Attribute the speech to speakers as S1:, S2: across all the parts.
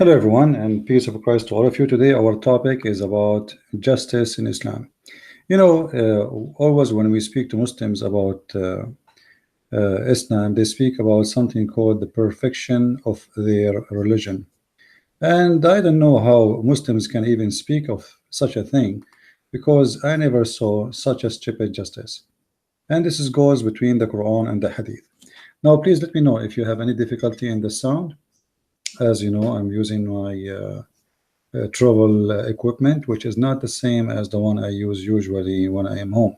S1: Hello, everyone, and peace of Christ to all of you. Today, our topic is about justice in Islam. Always when we speak to Muslims about Islam, they speak about something called the perfection of their religion. And I don't know how Muslims can even speak of such a thing because I never saw such a stupid justice. And this is goes between the Quran and the Hadith. Now, please let me know if you have any difficulty in the sound. As you know, I'm using my travel equipment, which is not the same as the one I use usually when I am home.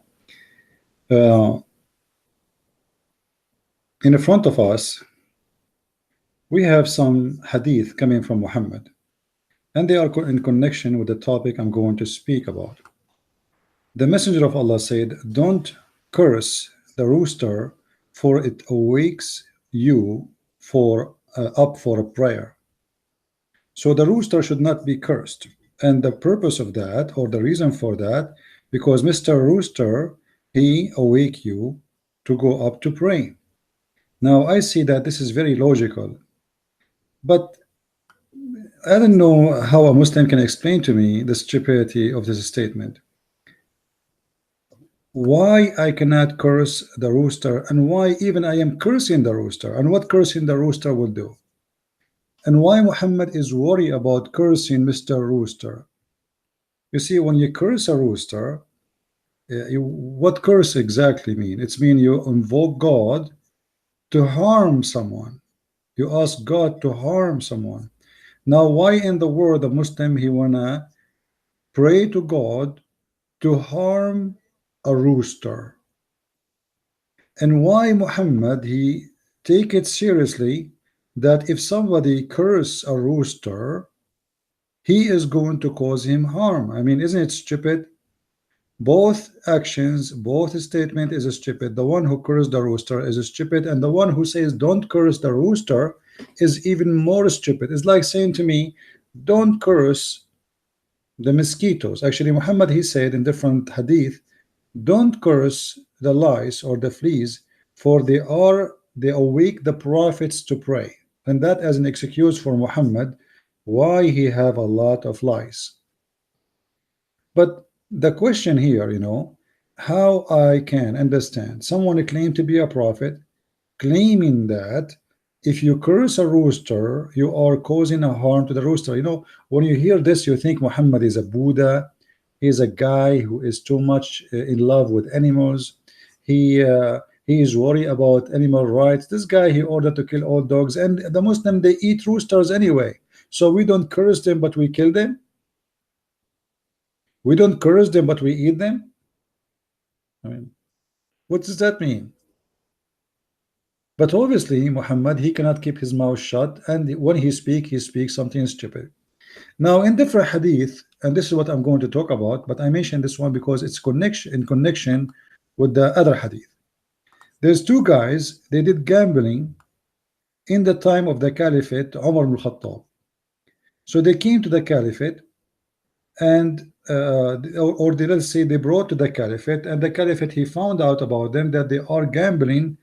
S1: Uh, in front of us, we have some hadith coming from Muhammad, and they are in connection with the topic I'm going to speak about. The Messenger of Allah said, "Don't curse the rooster, for it awakes you for up for a prayer." So the rooster should not be cursed. And the purpose of that, or the reason for that, because Mr. Rooster, he awake you to go up to pray. Now I see that this is very logical, but I don't know how a Muslim can explain to me the stupidity of this statement. Why I cannot curse the rooster, and why even I am cursing the rooster, and what cursing the rooster will do, and why Muhammad is worried about cursing Mr. Rooster. You see, when you curse a rooster, what curse exactly mean? It's mean you invoke God to harm someone. You ask God to harm someone. Now, why in the world a Muslim he wanna pray to God to harm a rooster? And why Muhammad he take it seriously that if somebody curse a rooster, he is going to cause him harm? I mean, isn't it stupid? Both actions, both statement is stupid. The one who cursed the rooster is stupid, and the one who says don't curse the rooster is even more stupid. It's like saying to me, don't curse the mosquitoes. Actually, Muhammad he said in different hadith, don't curse the lice or the fleas, for they awake the prophets to pray. And that as an excuse for Muhammad why he have a lot of lice. But the question here, how I can understand someone claim to be a prophet, claiming that if you curse a rooster, you are causing a harm to the rooster. When you hear this, you think Muhammad is a Buddha. He's a guy who is too much in love with animals. He is worried about animal rights. This guy, he ordered to kill all dogs, and the Muslim, they eat roosters anyway. So we don't curse them, but we kill them. We don't curse them, but we eat them. I mean, what does that mean? But obviously, Muhammad, he cannot keep his mouth shut, and when he speaks something stupid. Now, in different hadith, and this is what I'm going to talk about, but I mentioned this one because it's in connection with the other hadith. There's two guys, they did gambling in the time of the Caliphate, Umar ibn Khattab. So they came to the Caliphate, and or let's say they brought to the Caliphate, and the Caliphate he found out about them that they are gambling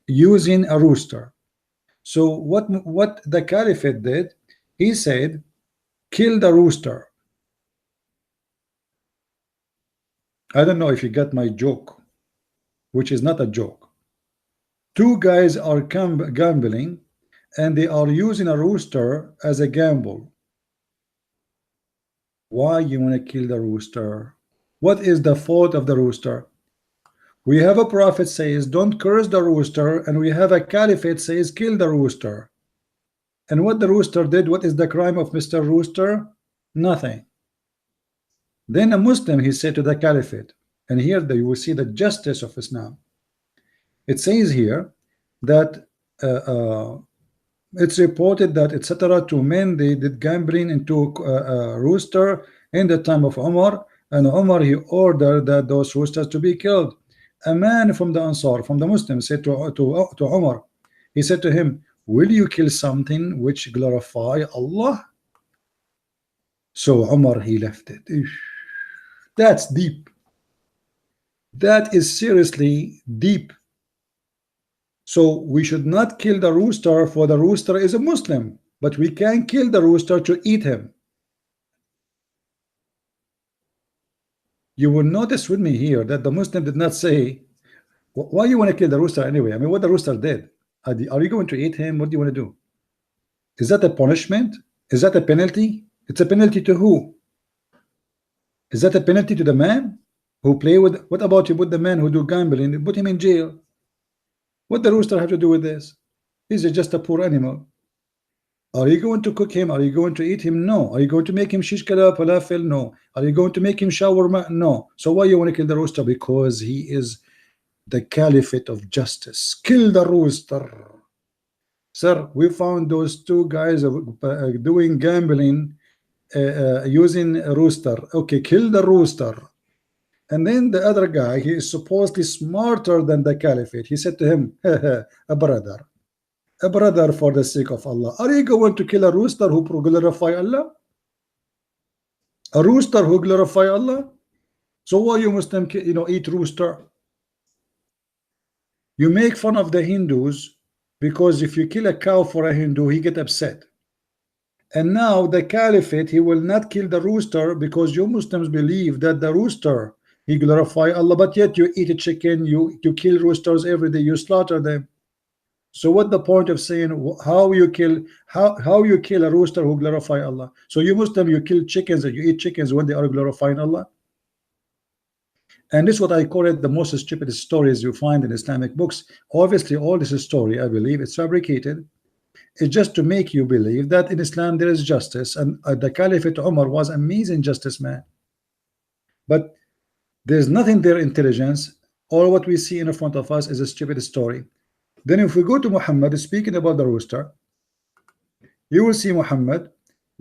S1: using a rooster. So what the Caliphate did, he said, kill the rooster. I don't know if you got my joke, which is not a joke. Two guys are gambling, and they are using a rooster as a gamble. Why you want to kill the rooster? What is the fault of the rooster? We have a prophet says don't curse the rooster, and we have a caliphate says kill the rooster. And what the rooster did, what is the crime of Mr. Rooster? Nothing. Then a Muslim he said to the caliphate, and here you will see the justice of Islam. It says here that it's reported that etc. two men they did gambling into a rooster in the time of Umar, and Umar he ordered that those roosters to be killed. A man from the Ansar, from the Muslims, said to Umar, he said to him, will you kill something which glorify Allah? So Umar he left it. That's deep. That is seriously deep. So we should not kill the rooster, for the rooster is a Muslim. but we can kill the rooster to eat him. You will notice with me here that the Muslim did not say, why you want to kill the rooster anyway? I mean, what the rooster did? Are you going to eat him? What do you want to do? Is that a punishment? Is that a penalty? It's a penalty to who? Is that a penalty to the man who play with? What about you put the man who do gambling, put him in jail? What the rooster have to do with this? He's just a poor animal. Are you going to cook him? Are you going to eat him? No. Are you going to make him shish kebab, falafel? No. Are you going to make him shawarma? No. So why you want to kill the rooster? Because he is the caliphate of justice. Kill the rooster. Sir, we found those two guys doing gambling using a rooster. Okay, kill the rooster. And then the other guy, he is supposedly smarter than the caliphate. He said to him, a brother, for the sake of Allah, are you going to kill a rooster who glorify Allah? A rooster who glorify Allah? So why you Muslim, eat rooster? You make fun of the Hindus because if you kill a cow for a Hindu, he get upset. And now the caliphate, he will not kill the rooster because you Muslims believe that the rooster, he glorify Allah, but yet you eat a chicken, you kill roosters every day, you slaughter them. So what the point of saying how you kill a rooster who glorify Allah? So you Muslim, you kill chickens and you eat chickens when they are glorifying Allah. And this is what I call it the most stupid stories you find in Islamic books. Obviously all this story, I believe it's fabricated. It's just to make you believe that in Islam there is justice, and the Caliphate Umar was amazing justice man. But there's nothing there intelligence. All what we see in front of us is a stupid story. Then if we go to Muhammad speaking about the rooster, you will see Muhammad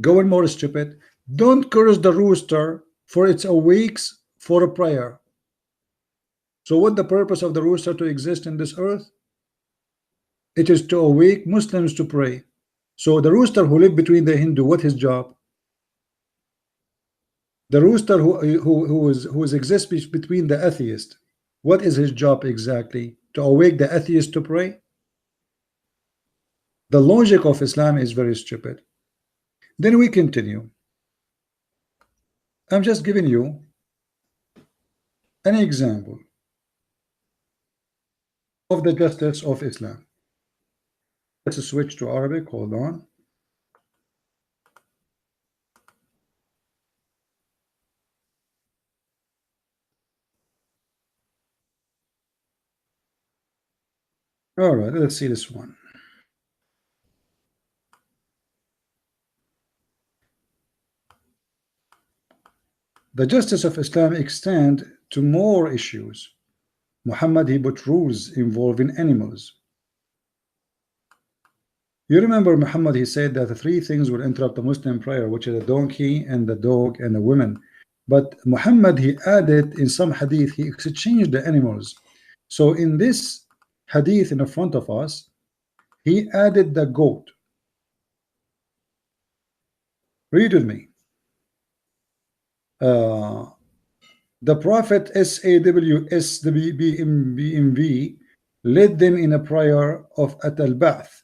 S1: going more stupid. Don't curse the rooster, for it's awakes for a prayer. So what the purpose of the rooster to exist in this earth? It is to awake Muslims to pray. So the rooster who live between the Hindu, what his job? The rooster who exists between the atheist, what is his job exactly? To awake the atheist to pray? The logic of Islam is very stupid. Then we continue. I'm just giving you an example of the justice of Islam. Let's switch to Arabic. Hold on. All right, let's see this one. The justice of Islam extends to more issues. Muhammad, he put rules involving animals. You remember Muhammad, he said that the three things will interrupt the Muslim prayer, which is a donkey and the dog and a woman. But Muhammad, he added in some hadith, he exchanged the animals. So in this hadith in the front of us, he added the goat. Read with me. The Prophet SAWSBMV led them in a prayer of At al-Ba'th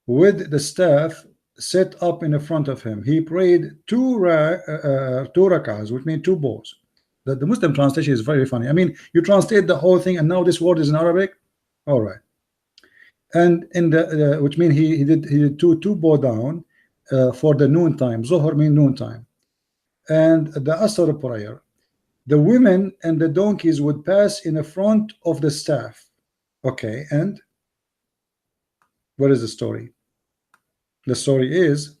S1: with the staff set up in front of him. He prayed two rak'ahs, which means two bows. The Muslim translation is very funny. I mean, you translate the whole thing and now this word is in Arabic. All right. And in the which means he did two bow down for the noon time. Zuhr means noon time. And the Asr prayer, the women and the donkeys would pass in the front of the staff. Okay, and what is the story? The story is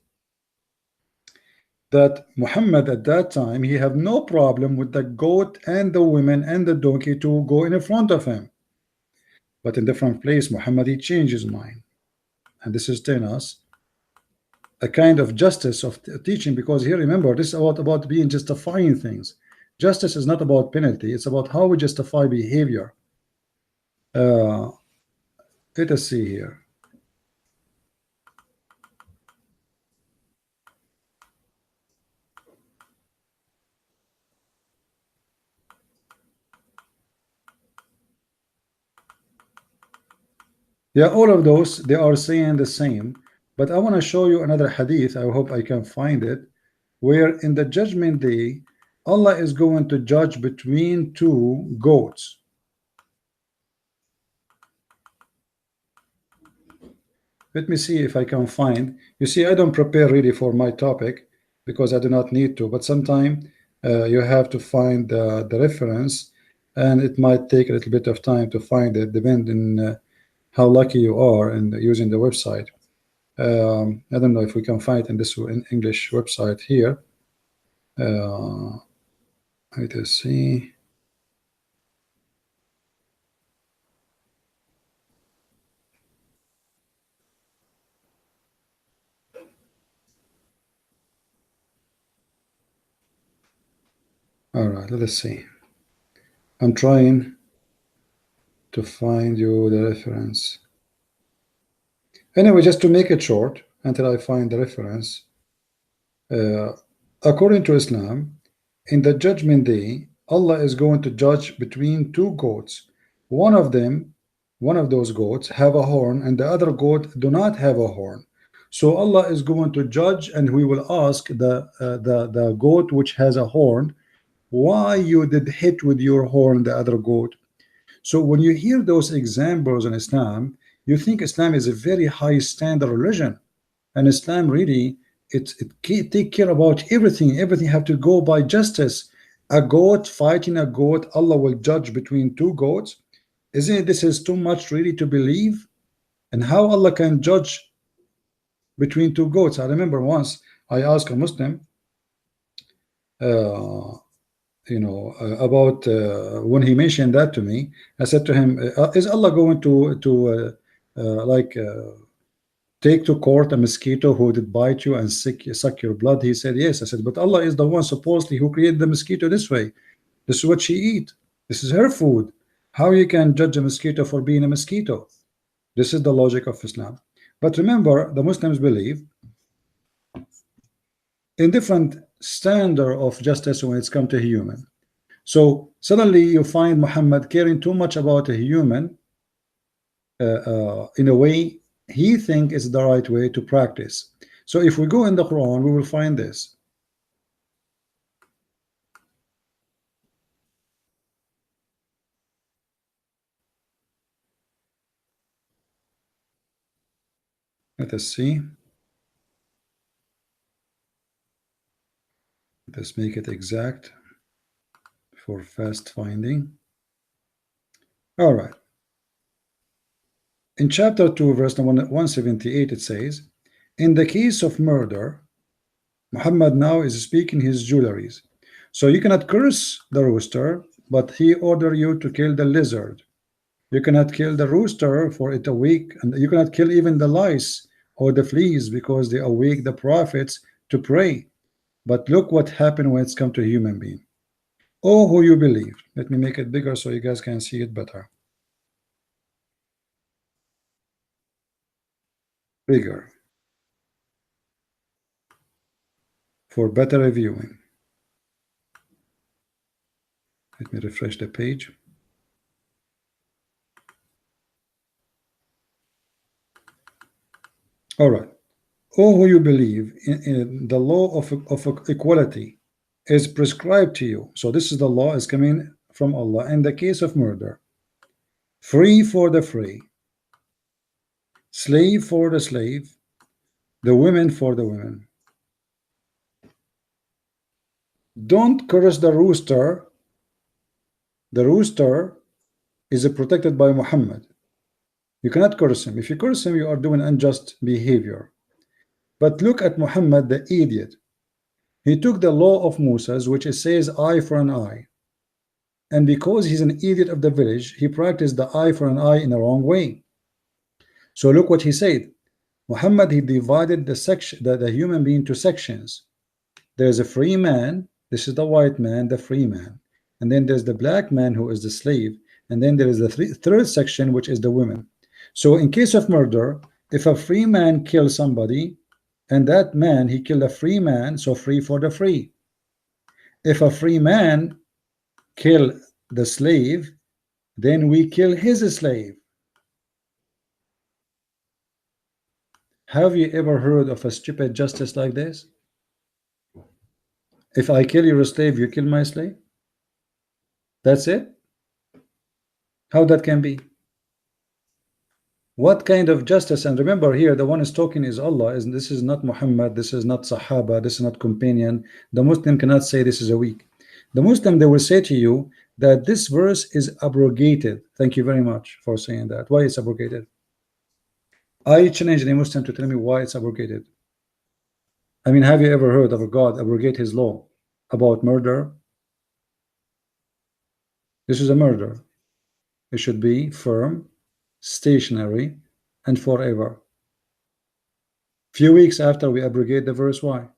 S1: that Muhammad at that time, he had no problem with the goat and the women and the donkey to go in front of him. But in different place, Muhammad, he changed his mind. And this is telling us a kind of justice of teaching, because here, remember, this is about being justifying things. Justice is not about penalty, it's about how we justify behavior. Let us see here. Yeah, all of those, they are saying the same, But I want to show you another hadith. I hope I can find it, where in the judgment day, Allah is going to judge between two goats. Let me see if I can find. You see, I don't prepare really for my topic because I do not need to, but sometimes you have to find the reference, and it might take a little bit of time to find it, depending how lucky you are in using the website. I don't know if we can find it in this in English website here. Let us see. All right, let us see. I'm trying to find you the reference. Anyway, just to make it short until I find the reference, according to Islam, in the judgment day, Allah is going to judge between two goats. One of them, one of those goats, have a horn, and the other goat do not have a horn. So Allah is going to judge, and we will ask the goat which has a horn, why you did hit with your horn the other goat. So when you hear those examples in Islam, you think Islam is a very high standard religion, and Islam really take care about everything. Everything have to go by justice. A goat fighting a goat, Allah will judge between two goats. Isn't it, this is too much really to believe? And how Allah can judge between two goats? I remember once I asked a Muslim, about when he mentioned that to me. I said to him, is Allah going to take to court a mosquito who did bite you and suck your blood? He said yes. I said, but Allah is the one supposedly who created the mosquito this way. This is what she eat. This is her food. How you can judge a mosquito for being a mosquito? This is the logic of Islam. But remember, the Muslims believe in different standard of justice when it's come to human. So suddenly you find Muhammad caring too much about a human in a way he think is the right way to practice. So if we go in the Quran, we will find this. Let us see. Let's make it exact for fast finding. All right. In chapter 2, verse 178, it says, in the case of murder, Muhammad now is speaking his jewelries. So you cannot curse the rooster, but he ordered you to kill the lizard. You cannot kill the rooster, for it awake, and you cannot kill even the lice or the fleas, because they awake the prophets to pray. But look what happened when it's come to a human being. Oh, who you believe. Let me make it bigger so you guys can see it better. Bigger. For better reviewing. Let me refresh the page. All right. Oh, who you believe in the law of equality is prescribed to you. So this is the law is coming from Allah in the case of murder. Free for the free, slave for the slave, the women for the women. Don't curse the rooster. The rooster is protected by Muhammad. You cannot curse him. If you curse him, you are doing unjust behavior. But look at Muhammad, the idiot. He took the law of Moses, which it says eye for an eye. And because he's an idiot of the village, he practiced the eye for an eye in the wrong way. So look what he said. Muhammad, he divided the human being to sections. There's a free man. This is the white man, the free man. And then there's the black man, who is the slave. And then there is the third section, which is the women. So in case of murder, if a free man kills somebody, and that man, he killed a free man, so free for the free. If a free man kill the slave, then we kill his slave. Have you ever heard of a stupid justice like this? If I kill your slave, you kill my slave? That's it? How that can be? What kind of justice? And remember here, the one is talking is Allah. This is not Muhammad. This is not Sahaba. This is not companion. The Muslim cannot say this is a weak. The Muslim, they will say to you that this verse is abrogated. Thank you very much for saying that. Why it's abrogated? I challenge any Muslim to tell me why it's abrogated. I mean, have you ever heard of a God abrogate his law about murder? This is a murder. It should be firm, stationary, and forever. Few weeks after we abrogate the verse, why?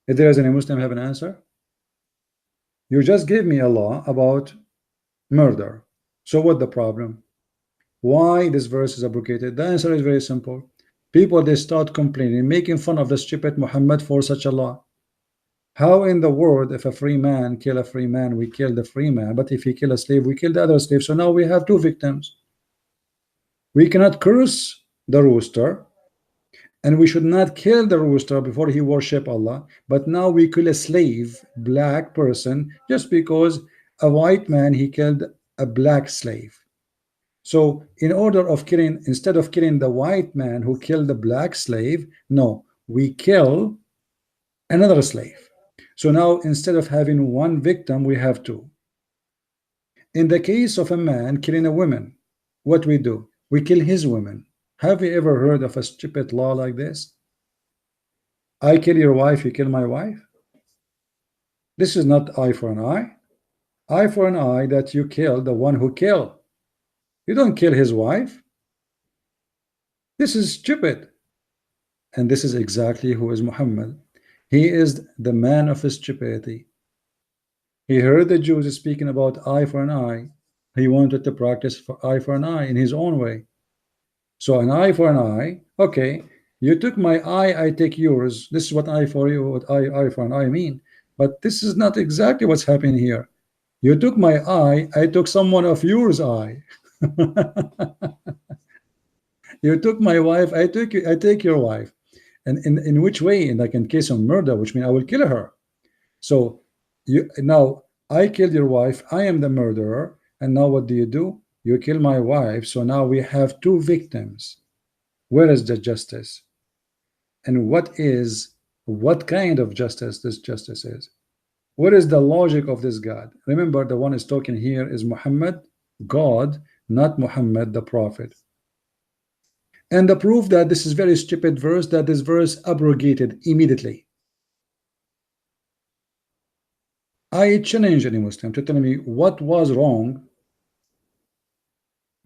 S1: If there is any Muslim have an answer? You just gave me a law about murder. So what the problem? Why this verse is abrogated? The answer is very simple. People, they start complaining, making fun of the stupid Muhammad for such a law. How in the world, if a free man kill a free man, we kill the free man, but if he kill a slave, we kill the other slave? So now we have two victims. We cannot curse the rooster, and we should not kill the rooster before he worship Allah, but now we kill a slave, black person, just because a white man, he killed a black slave. So in order of killing, instead of killing the white man who killed the black slave, no, we kill another slave. So now instead of having one victim, we have two. In the case of a man killing a woman, what we do? We kill his women. Have you ever heard of a stupid law like this? I kill your wife, you kill my wife? This is not eye for an eye. Eye for an eye, that you kill the one who killed. You don't kill his wife. This is stupid. And this is exactly who is Muhammad. He is the man of stupidity. He heard the Jews speaking about eye for an eye. He wanted to practice for eye for an eye in his own way. So an eye for an eye, okay, you took my eye, I take yours. This is what eye for you, what eye for an eye mean. But this is not exactly what's happening here. You took my eye, I took someone of yours eye. You took my wife, I take your wife. And in which way? In like in case of murder, which means I will kill her. So you now I killed your wife, I am the murderer, and now what do? You kill my wife, so now we have two victims. Where is the justice? And what kind of justice this justice is? What is the logic of this God? Remember, the one is talking here is Muhammad, God, not Muhammad the prophet. And the proof that this is very stupid verse, that this verse abrogated immediately. I challenge any Muslim to tell me what was wrong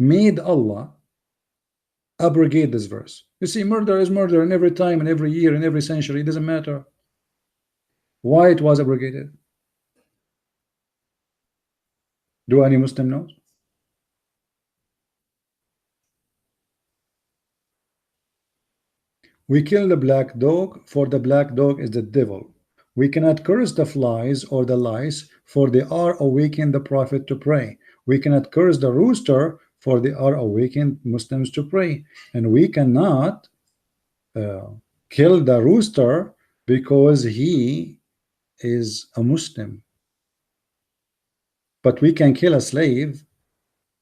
S1: made Allah abrogate this verse. You see, murder is murder in every time and every year and every century. It doesn't matter why it was abrogated. Do any Muslim know? We kill the black dog, for the black dog is the devil. We cannot curse the flies or the lice, for they are awakening the prophet to pray. We cannot curse the rooster, for they are awakening Muslims to pray. And we cannot kill the rooster because he is a Muslim. But we can kill a slave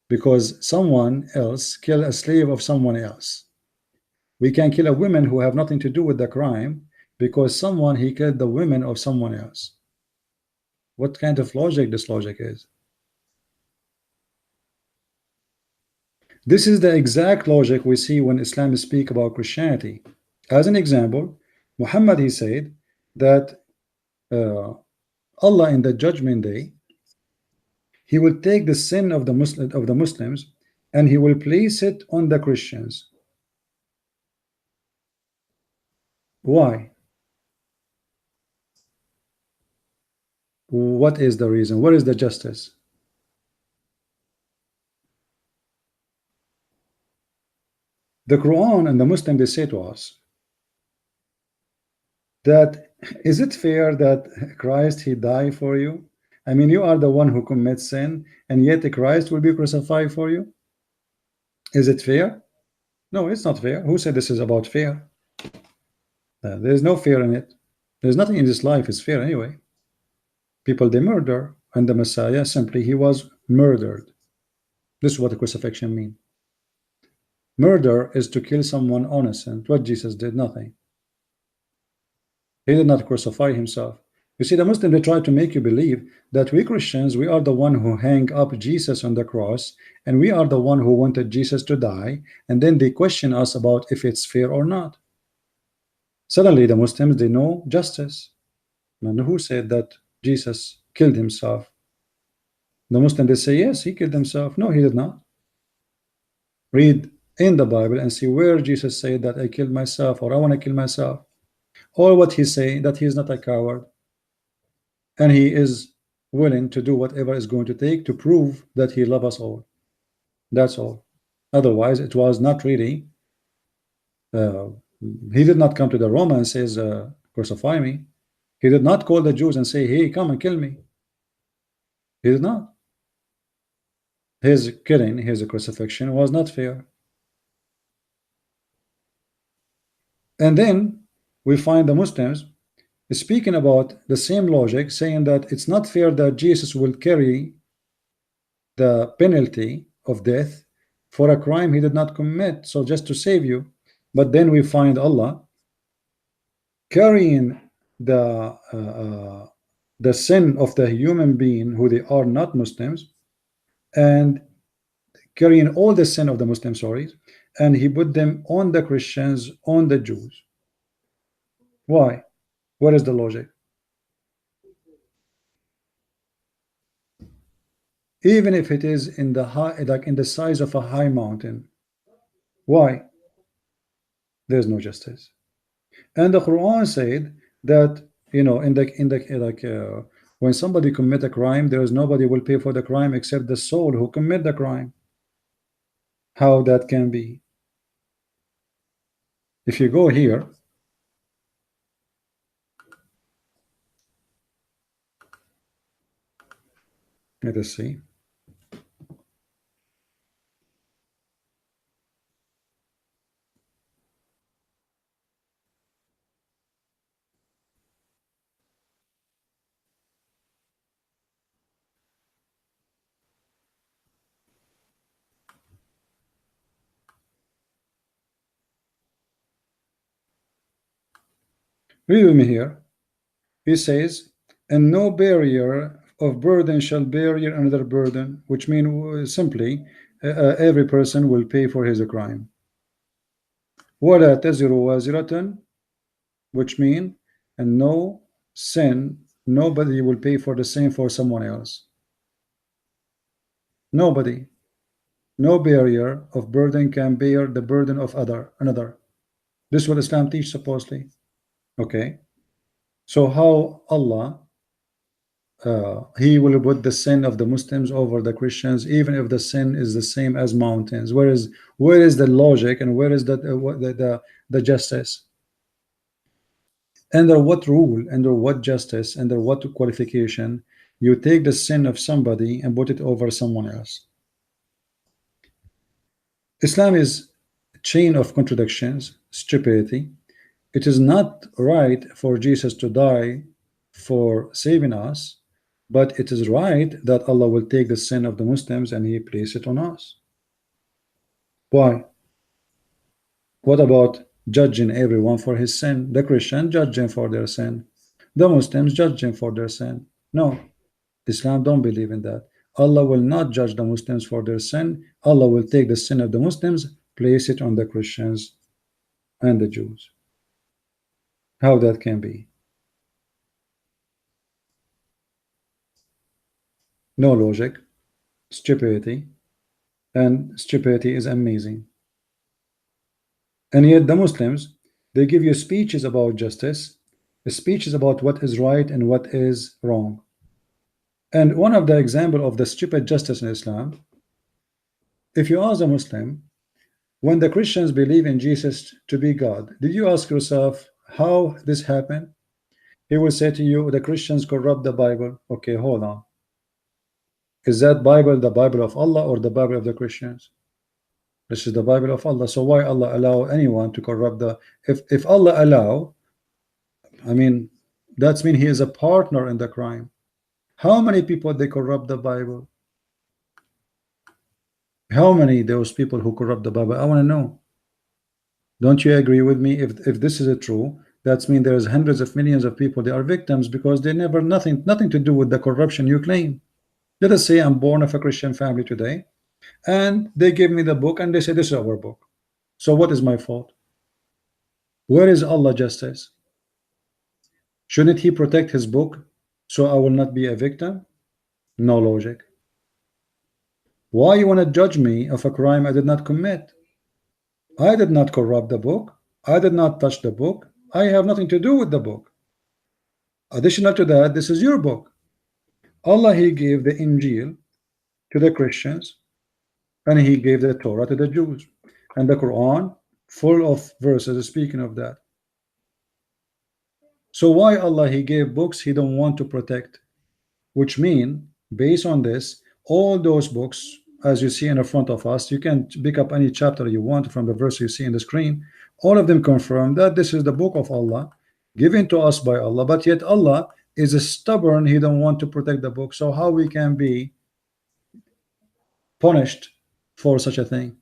S1: because someone else killed a slave of someone else. We can kill a woman who have nothing to do with the crime because someone he killed the women of someone else. What kind of logic this logic is? This is the exact logic we see when Islam speak about Christianity. As an example, Muhammad, he said that Allah in the judgment day, he will take the sin of the Muslims and he will place it on the Christians. Why? What is the reason? What is the justice? The Quran and the Muslim, they say to us that is it fair that Christ, he died for you? I mean, you are the one who commits sin, and yet Christ will be crucified for you. Is it fair? No, it's not fair. Who said this is about fear? There is no fear in it. There's nothing in this life is fair anyway. People they murder, and the Messiah simply he was murdered. This is what the crucifixion means. Murder is to kill someone innocent. What Jesus did, nothing. He did not crucify himself. You see, the Muslims they try to make you believe that we Christians we are the one who hang up Jesus on the cross, and we are the one who wanted Jesus to die, and then they question us about if it's fair or not. Suddenly, the Muslims they know justice. And who said that Jesus killed himself? The Muslims they say yes, he killed himself. No, he did not. Read in the Bible and see where Jesus said that I killed myself or I want to kill myself. Or what he say that he is not a coward and he is willing to do whatever is going to take to prove that he loves us all. That's all. Otherwise, it was not really. Uh, he did not come to the Roman and says, "Crucify me." He did not call the Jews and say, "Hey, come and kill me." He did not. His killing, his crucifixion was not fair. And then we find the Muslims speaking about the same logic, saying that it's not fair that Jesus will carry the penalty of death for a crime he did not commit, so just to save you. But then we find Allah carrying the sin of the human being who they are not Muslims, and carrying all the sin of the Muslims, sorry, and he put them on the Christians, on the Jews. Why? What is the logic? Even if it is in the high, like in the size of a high mountain, why? There's no justice. And the Quran said that when somebody commit a crime, there is nobody will pay for the crime except the soul who commit the crime. How that can be? If you go here, let us see. Read with me here. He says, and no barrier of burden shall bear another burden, which means simply every person will pay for his crime. وَلَا تَزِرُ وَازِرَةٌ, which means, and no sin, nobody will pay for the sin for someone else. Nobody. No barrier of burden can bear the burden of another. This is what Islam teaches supposedly. Okay. So how Allah he will put the sin of the Muslims over the Christians, even if the sin is the same as mountains. Where is the logic and where is the justice? Under what rule, under what justice, under what qualification you take the sin of somebody and put it over someone else? Islam is a chain of contradictions, stupidity. It is not right for Jesus to die for saving us, but it is right that Allah will take the sin of the Muslims and he place it on us. Why? What about judging everyone for his sin? The Christian judging for their sin, the Muslims judging for their sin. No, Islam don't believe in that. Allah will not judge the Muslims for their sin. Allah will take the sin of the Muslims, place it on the Christians and the Jews. How that can be? No logic, stupidity, and stupidity is amazing. And yet the Muslims, they give you speeches about justice, speeches about what is right and what is wrong. And one of the example of the stupid justice in Islam, if you ask a Muslim, when the Christians believe in Jesus to be God, did you ask yourself how this happened? He will say to you, the Christians corrupt the Bible. Okay, hold on. Is that Bible the Bible of Allah or the Bible of the Christians? This is the Bible of Allah. So why Allah allow anyone to corrupt the? If Allah allow, I mean, that's mean He is a partner in the crime. How many people they corrupt the Bible? How many those people who corrupt the Bible? I want to know. Don't you agree with me? If this is a true, that's mean there's hundreds of millions of people. They are victims because they never nothing to do with the corruption you claim. Let us say I'm born of a Christian family today, and they give me the book and they say this is our book. So what is my fault? Where is Allah justice? Shouldn't He protect His book so I will not be a victim? No logic. Why you want to judge me of a crime I did not commit? I did not corrupt the book. I did not touch the book. I have nothing to do with the book. Additional to that, this is your book. Allah, He gave the Injil to the Christians, and He gave the Torah to the Jews, and the Quran full of verses speaking of that. So why Allah He gave books He don't want to protect? Which mean, based on this, all those books, as you see in the front of us, you can pick up any chapter you want from the verse you see in the screen. All of them confirm that this is the book of Allah, given to us by Allah, but yet Allah is a stubborn. He don't want to protect the book. So how we can be punished for such a thing?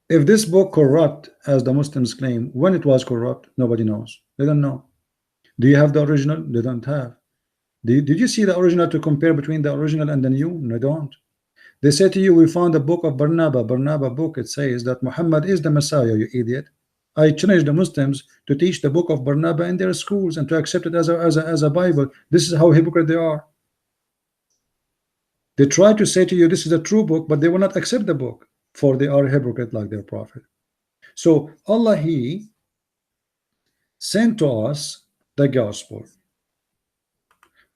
S1: If this book corrupt, as the Muslims claim, when it was corrupt, nobody knows. They don't know. Do you have the original? They don't have. Did you see the original to compare between the original and the new? No, don't. They say to you, we found the book of Barnaba book. It says that Muhammad is the Messiah, you idiot. I challenge the Muslims to teach the book of Barnaba in their schools and to accept it as a Bible. This is how hypocrite they are. They try to say to you, this is a true book, but they will not accept the book, for they are hypocrite like their prophet. So Allah, He sent to us the gospel.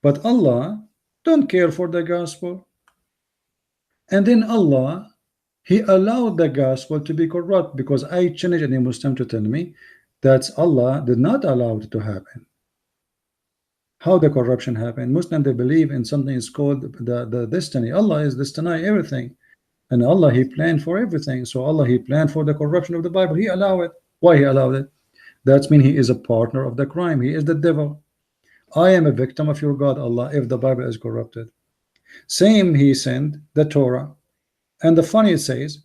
S1: But Allah don't care for the gospel. And then Allah, He allowed the gospel to be corrupt, because I challenge any Muslim to tell me that Allah did not allow it to happen. How the corruption happened? Muslim, they believe in something is called the destiny. Allah is destiny everything. And Allah, He planned for everything. So Allah, He planned for the corruption of the Bible. He allowed it. Why He allowed it? That means He is a partner of the crime. He is the devil. I am a victim of your God, Allah, if the Bible is corrupted. Same, He sent the Torah. And the funny, it says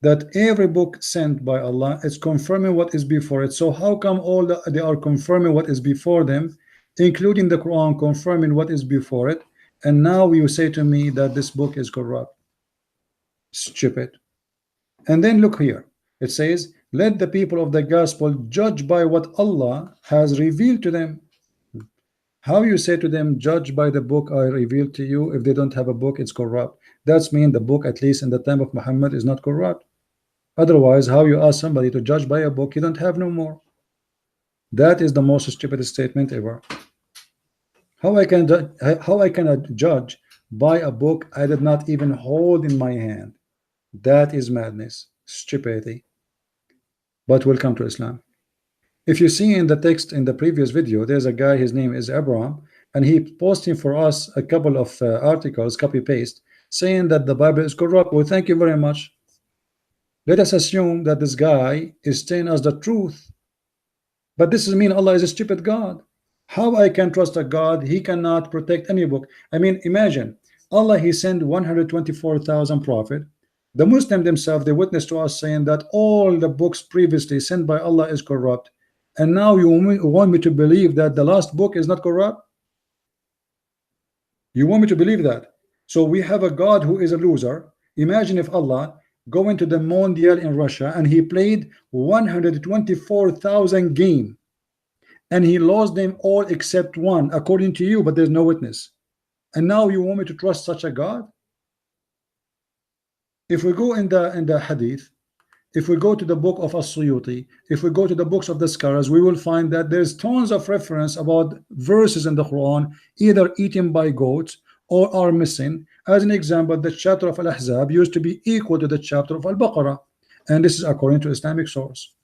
S1: that every book sent by Allah is confirming what is before it. So how come they are confirming what is before them, including the Quran confirming what is before it, and now you say to me that this book is corrupt? Stupid. And then look here, it says, let the people of the gospel judge by what Allah has revealed to them. How you say to them, judge by the book I revealed to you? If they don't have a book, it's corrupt. That's mean the book, at least in the time of Muhammad, is not corrupt. Otherwise, how you ask somebody to judge by a book you don't have no more? That is the most stupid statement ever. How I cannot judge by a book I did not even hold in my hand? That is madness, stupidity. But welcome to Islam. If you see in the text in the previous video, there's a guy, his name is Abraham, and he posting for us a couple of articles, copy paste, saying that the Bible is corrupt. Well, thank you very much. Let us assume that this guy is telling us the truth, but this is mean Allah is a stupid God. How I can trust a God? He cannot protect any book. I mean, imagine Allah, He sent 124,000 prophet. The Muslim themselves, they witness to us saying that all the books previously sent by Allah is corrupt. And now you want me to believe that the last book is not corrupt? You want me to believe that? So we have a God who is a loser. Imagine if Allah go into the Mondial in Russia and He played 124,000 games and He lost them all except one, according to you, but there's no witness. And now you want me to trust such a God? If we go in the Hadith, if we go to the book of As-Suyuti, if we go to the books of the scholars, we will find that there's tons of reference about verses in the Quran either eaten by goats or are missing. As an example, the chapter of Al-Ahzab used to be equal to the chapter of Al-Baqarah, and this is according to Islamic source,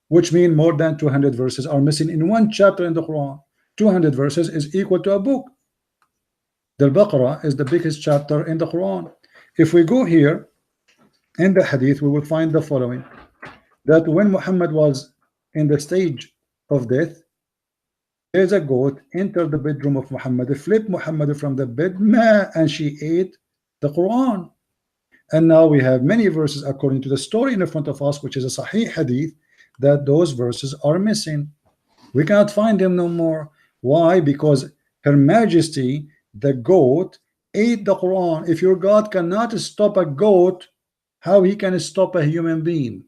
S1: which means more than 200 verses are missing in one chapter in the Quran. 200 verses is equal to a book. The Al-Baqarah is the biggest chapter in the Quran. If we go here In the hadith, we will find the following: that when Muhammad was in the stage of death, there's a goat entered the bedroom of Muhammad, flipped Muhammad from the bed, and she ate the Quran. And now we have many verses according to the story in front of us, which is a Sahih hadith, that those verses are missing. We cannot find them no more. Why? Because Her Majesty, the goat, ate the Quran. If your God cannot stop a goat, how he can stop a human being?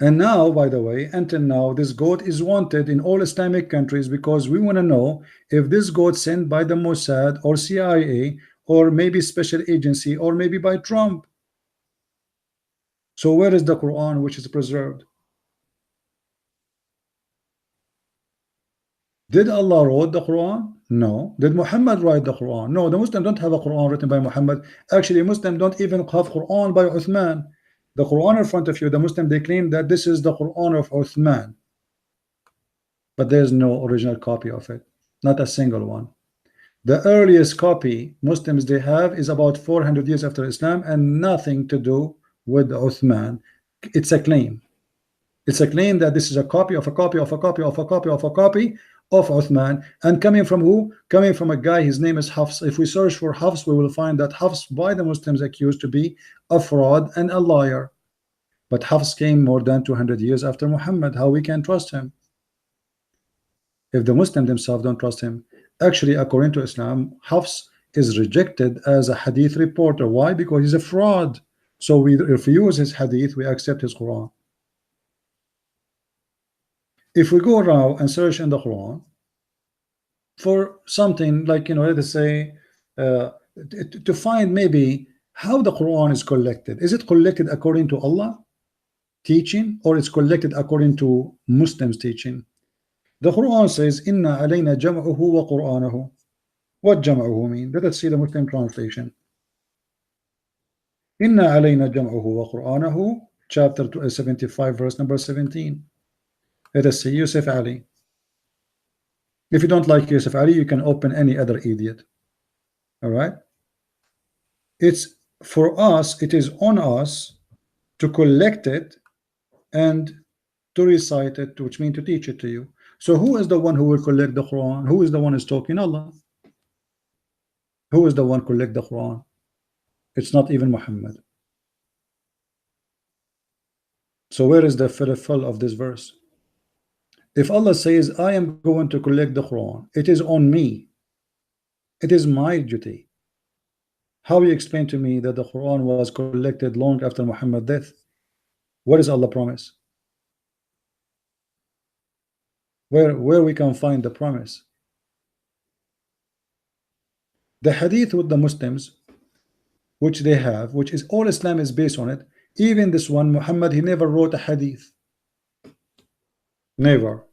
S1: And now, by the way, until now, this goat is wanted in all Islamic countries because we want to know if this goat sent by the Mossad or CIA or maybe special agency or maybe by Trump. So where is the Quran which is preserved? Did Allah wrote the Quran? No. Did Muhammad write the Quran? No. The Muslims don't have a Quran written by Muhammad. Actually, Muslims don't even have Quran by Uthman. The Quran in front of you, the Muslim, they claim that this is the Quran of Uthman, but there's no original copy of it, not a single one. The earliest copy Muslims they have is about 400 years after Islam and nothing to do with Uthman. It's a claim. It's a claim that this is a copy of a copy of a copy of a copy of a copy of Uthman, and coming from who? Coming from a guy, his name is Hafs. If we search for Hafs, we will find that Hafs by the Muslims accused to be a fraud and a liar. But Hafs came more than 200 years after Muhammad. How we can trust him if the Muslims themselves don't trust him? Actually, according to Islam, Hafs is rejected as a hadith reporter. Why? Because he's a fraud. So we refuse his hadith, we accept his Quran. If we go around and search in the Quran for something like, let us say, to find maybe how the Quran is collected. Is it collected according to Allah teaching, or it's collected according to Muslims teaching? The Quran says, Inna alayna jam'uhu wa Qur'anahu. What jam'uhu mean? Let us see the Muslim translation. Inna alayna jam'uhu wa Qur'anahu, chapter 75, verse number 17. Let us see Yusuf Ali. If you don't like Yusuf Ali, you can open any other idiot. All right? It's for us, it is on us to collect it and to recite it, which means to teach it to you. So who is the one who will collect the Quran? Who is the one who is talking? Allah. Who is the one collect the Quran? It's not even Muhammad. So where is the fulfill of this verse? If Allah says, I am going to collect the Quran, it is on me. It is my duty. How you explain to me that the Quran was collected long after Muhammad's death? What is Allah promise? Where we can find the promise? The hadith with the Muslims, which they have, which is all Islam is based on it. Even this one, Muhammad, he never wrote a hadith. Never.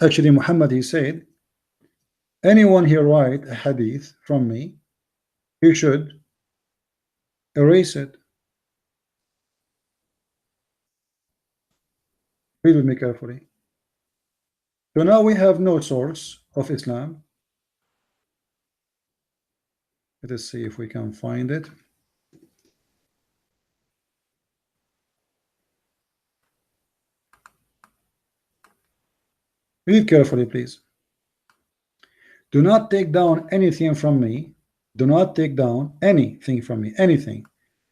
S1: Actually, Muhammad, he said, anyone here write a hadith from me, he should erase it. Read with me carefully. So now we have no source of Islam. Let us see if we can find it. Read carefully, please. Do not take down anything from me. Do not take down anything from me. Anything.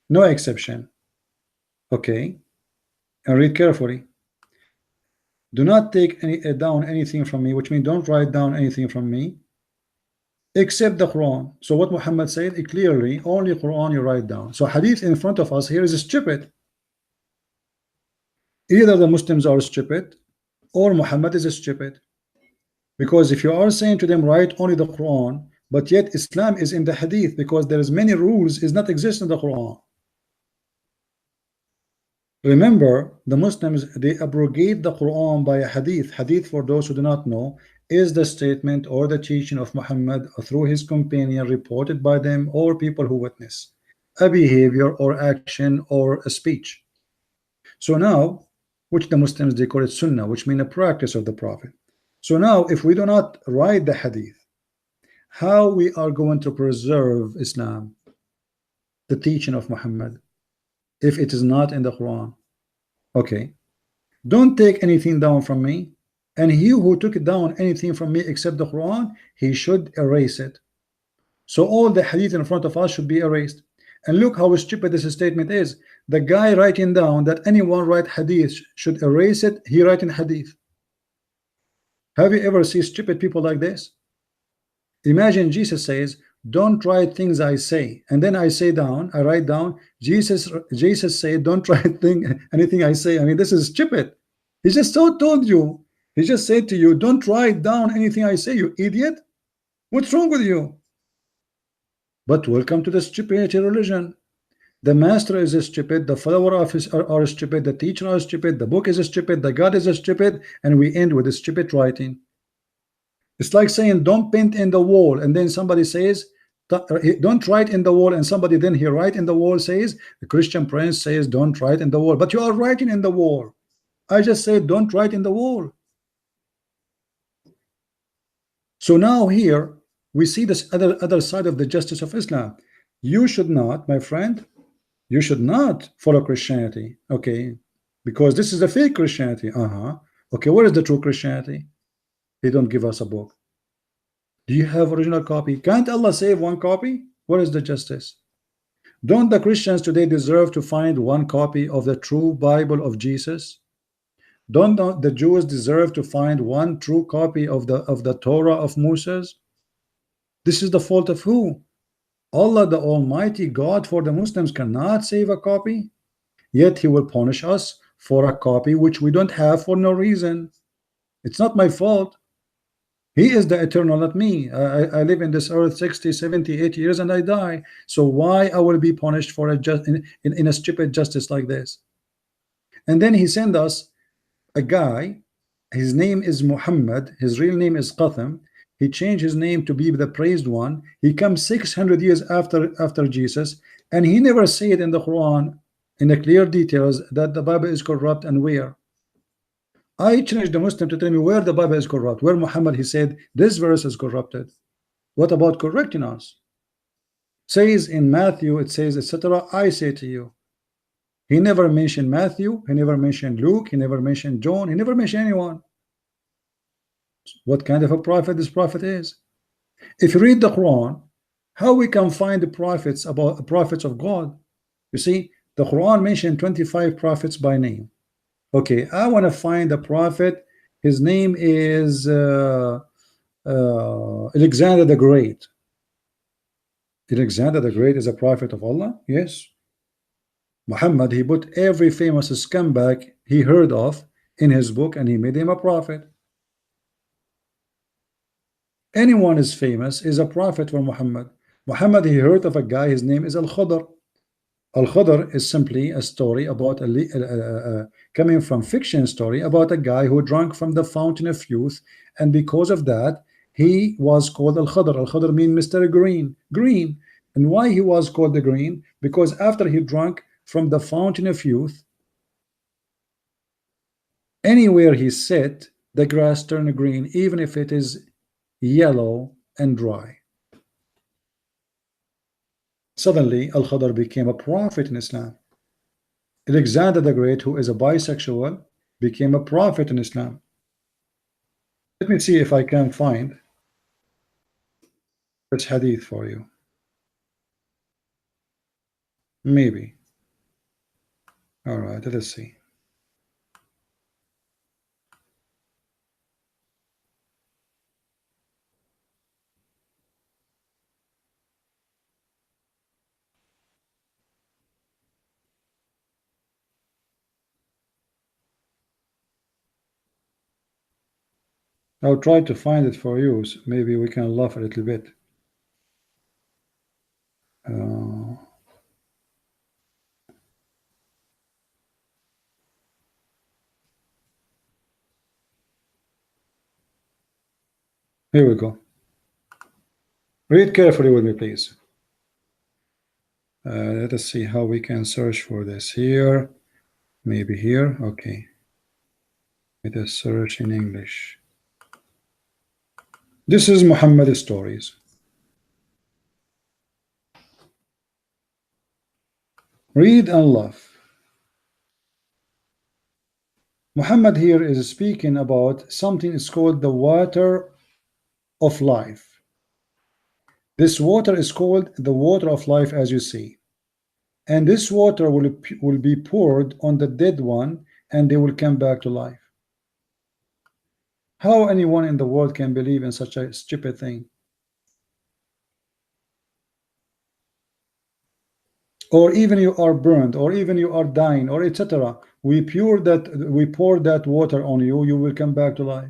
S1: No exception. Okay. And read carefully. Do not take down anything from me, which means don't write down anything from me except the Quran. So what Muhammad said, clearly only Quran you write down. So hadith in front of us here is stupid. Either the Muslims are stupid or Muhammad is stupid. Because if you are saying to them write only the Quran, but yet Islam is in the hadith, because there is many rules is not exist in the Quran. Remember, the Muslims, they abrogate the Quran by a hadith. Hadith, for those who do not know, is the statement or the teaching of Muhammad through his companion, reported by them or people who witness a behavior or action or a speech. So now, which the Muslims, they call it sunnah, which means a practice of the Prophet. So now, if we do not write the hadith, how we are going to preserve Islam? the teaching of Muhammad if it is not in the Quran? Okay, don't take anything down from me, and he who took down anything from me except the Quran, he should erase it. So all the hadith in front of us should be erased. And look how stupid this statement is. The guy writing down that anyone write hadith should erase it, he writing hadith. Have you ever seen stupid people like this? Imagine Jesus says, don't write things I say, and then I write down, Jesus said, don't write anything I say. I mean, this is stupid. He just told you, he just said to you, don't write down anything I say, you idiot. What's wrong with you? But welcome to the stupidity religion. The master is stupid, the follower of his are stupid, the teacher is stupid, the book is stupid, the God is stupid, and we end with a stupid writing. It's like saying don't paint in the wall, and then somebody says don't write in the wall, and somebody then he write in the wall says the Christian Prince says don't write in the wall, but you are writing in the wall. I just said don't write in the wall. So now here we see this other side of the justice of Islam. You should not, my friend, you should not follow Christianity, okay, because this is a fake Christianity. Okay, what is the true Christianity? They don't give us a book. Do you have original copy? Can't Allah save one copy? What is the justice? Don't the Christians today deserve to find one copy of the true Bible of Jesus? Don't the Jews deserve to find one true copy of the Torah of Moses? This is the fault of who? Allah, the Almighty God. For the Muslims cannot save a copy, yet he will punish us for a copy which we don't have for no reason. It's not my fault. He is the eternal, not me. I live in this earth 60, 70, 80 years and I die. So why I will be punished for in a stupid justice like this? And then he sent us a guy. His name is Muhammad. His real name is Qatham. He changed his name to be the praised one. He comes 600 years after Jesus, and he never said in the Quran in the clear details that the Bible is corrupt and where. I challenge the Muslim to tell me where the Bible is corrupt, where Muhammad he said this verse is corrupted. What about correcting us? Says in Matthew, it says, etc. I say to you. He never mentioned Matthew, he never mentioned Luke, he never mentioned John, he never mentioned anyone. What kind of a prophet this prophet is? If you read the Quran, how we can find the prophets about the prophets of God? You see, the Quran mentioned 25 prophets by name. Okay, I want to find a prophet. His name is Alexander the Great. Alexander the Great is a prophet of Allah? Yes. Muhammad, he put every famous scumbag he heard of in his book and he made him a prophet. Anyone is famous is a prophet for Muhammad. Muhammad, he heard of a guy, his name is Al-Khadr. Al-Khadr is simply a story about coming from fiction story about a guy who drank from the fountain of youth, and because of that he was called Al-Khadr. Al-Khadr means Mr. Green, green. And why he was called the green? Because after he drank from the fountain of youth, anywhere he sat, the grass turned green, even if it is yellow and dry. Suddenly Al-Khadr became a prophet in Islam. Alexander the Great, who is a bisexual, became a prophet in Islam. Let me see if I can find this hadith for you. Maybe. All right, let us see. I'll try to find it for you, so maybe we can laugh a little bit. Here we go. Read carefully with me, please. Let us see how we can search for this here. Maybe here. Okay. Let us search in English. This is Muhammad stories. Read and love. Muhammad here is speaking about something is called the water of life. This water is called the water of life, as you see. And this water will be poured on the dead one, and they will come back to life. How anyone in the world can believe in such a stupid thing? Or even you are burned, or even you are dying, or etc. We pour that water on you, you will come back to life.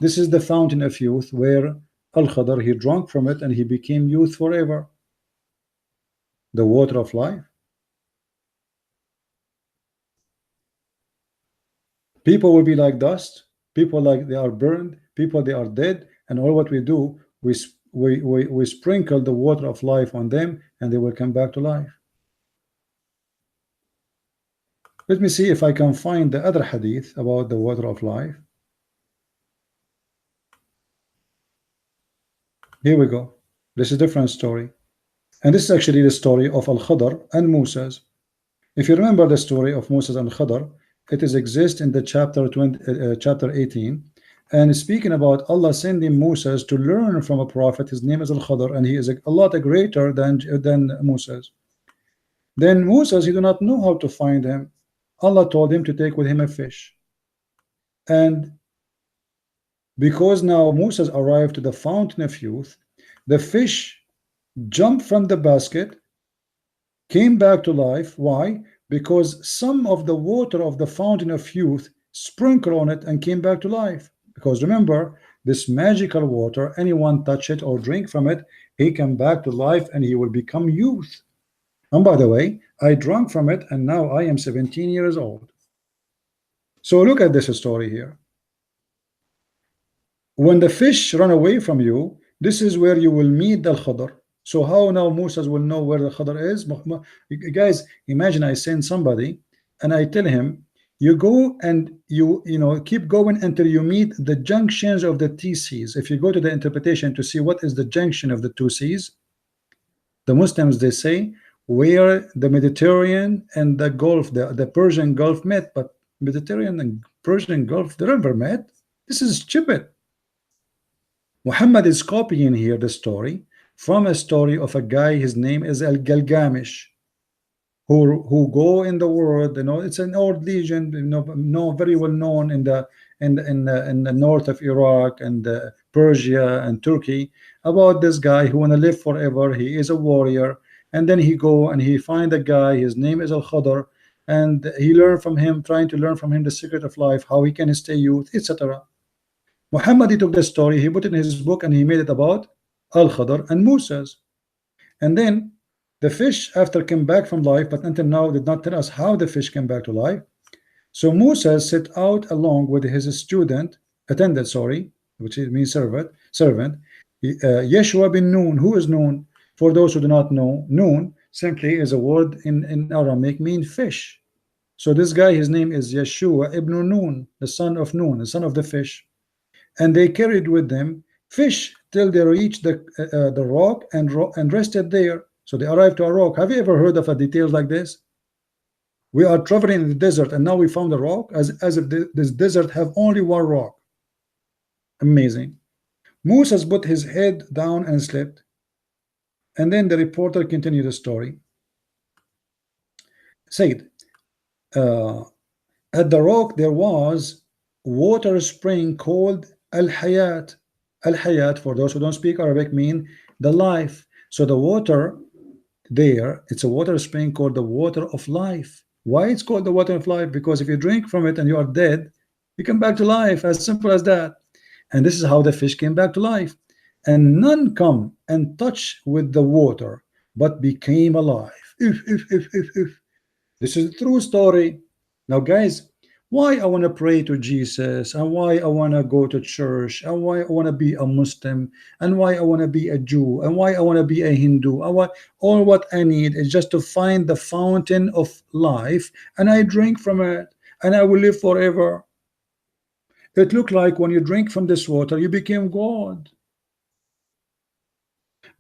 S1: This is the fountain of youth where Al-Khadr, he drank from it and he became youth forever. The water of life. People will be like dust, people like they are burned, people they are dead, and all what we do, we sprinkle the water of life on them and they will come back to life. Let me see if I can find the other hadith about the water of life. Here we go. This is a different story. And this is actually the story of Al-Khadr and Moses. If you remember the story of Moses and Khadr, it is exist in the chapter 18, and speaking about Allah sending Moses to learn from a prophet. His name is Al-Khadr, and he is a lot greater than Moses. Then Moses, he do not know how to find him. Allah told him to take with him a fish. And because now Moses arrived to the fountain of youth, the fish jumped from the basket, came back to life. Why? Because some of the water of the fountain of youth sprinkled on it and came back to life. Because remember, this magical water, anyone touch it or drink from it, he come back to life and he will become youth. And by the way, I drank from it and now I am 17 years old. So look at this story here. When the fish run away from you, this is where you will meet the Khadr. So how now Moses will know where the Khadr is? Guys, imagine I send somebody and I tell him, you go and you keep going until you meet the junctions of the two seas. If you go to the interpretation to see what is the junction of the two seas, the Muslims, they say where the Mediterranean and the Gulf, the Persian Gulf met. But Mediterranean and Persian Gulf, they never met. This is stupid. Muhammad is copying here the story from a story of a guy. His name is Al-Gilgamesh, who go in the world. It's an old legend, very well known in the north of Iraq and Persia and Turkey, about this guy who want to live forever. He is a warrior, and then he go and he find a guy. His name is Al-Khadr, and he learn from him, trying to learn from him the secret of life, how he can stay youth, etc. Muhammad, he took the story, he put it in his book, and he made it about Al-Khadr and Moses. And then the fish after came back from life, but until now did not tell us how the fish came back to life. So Moses set out along with his attendant, which means servant, Yeshua bin Nun. Who is Nun? For those who do not know, Nun simply is a word in Aramaic mean fish. So this guy, his name is Yeshua ibn Nun, the son of Nun, the son of the fish. And they carried with them fish till they reached the rock and rested there. So they arrived to a rock. Have you ever heard of a detail like this? We are traveling in the desert and now we found a rock, as if this desert have only one rock. Amazing. Moses put his head down and slept. And then the reporter continued the story. Said, at the rock there was water spring called Al-Hayat. Al-Hayat, for those who don't speak Arabic, mean the life. So the water there, it's a water spring called the water of life. Why it's called the water of life? Because if you drink from it and you are dead, you come back to life, as simple as that. And this is how the fish came back to life. And none come and touch with the water, but became alive. If. This is a true story. Now, guys, why I want to pray to Jesus, and why I want to go to church, and why I want to be a Muslim, and why I want to be a Jew, and why I want to be a Hindu, all what I need is just to find the fountain of life, and I drink from it, and I will live forever. It looked like when you drink from this water, you became God.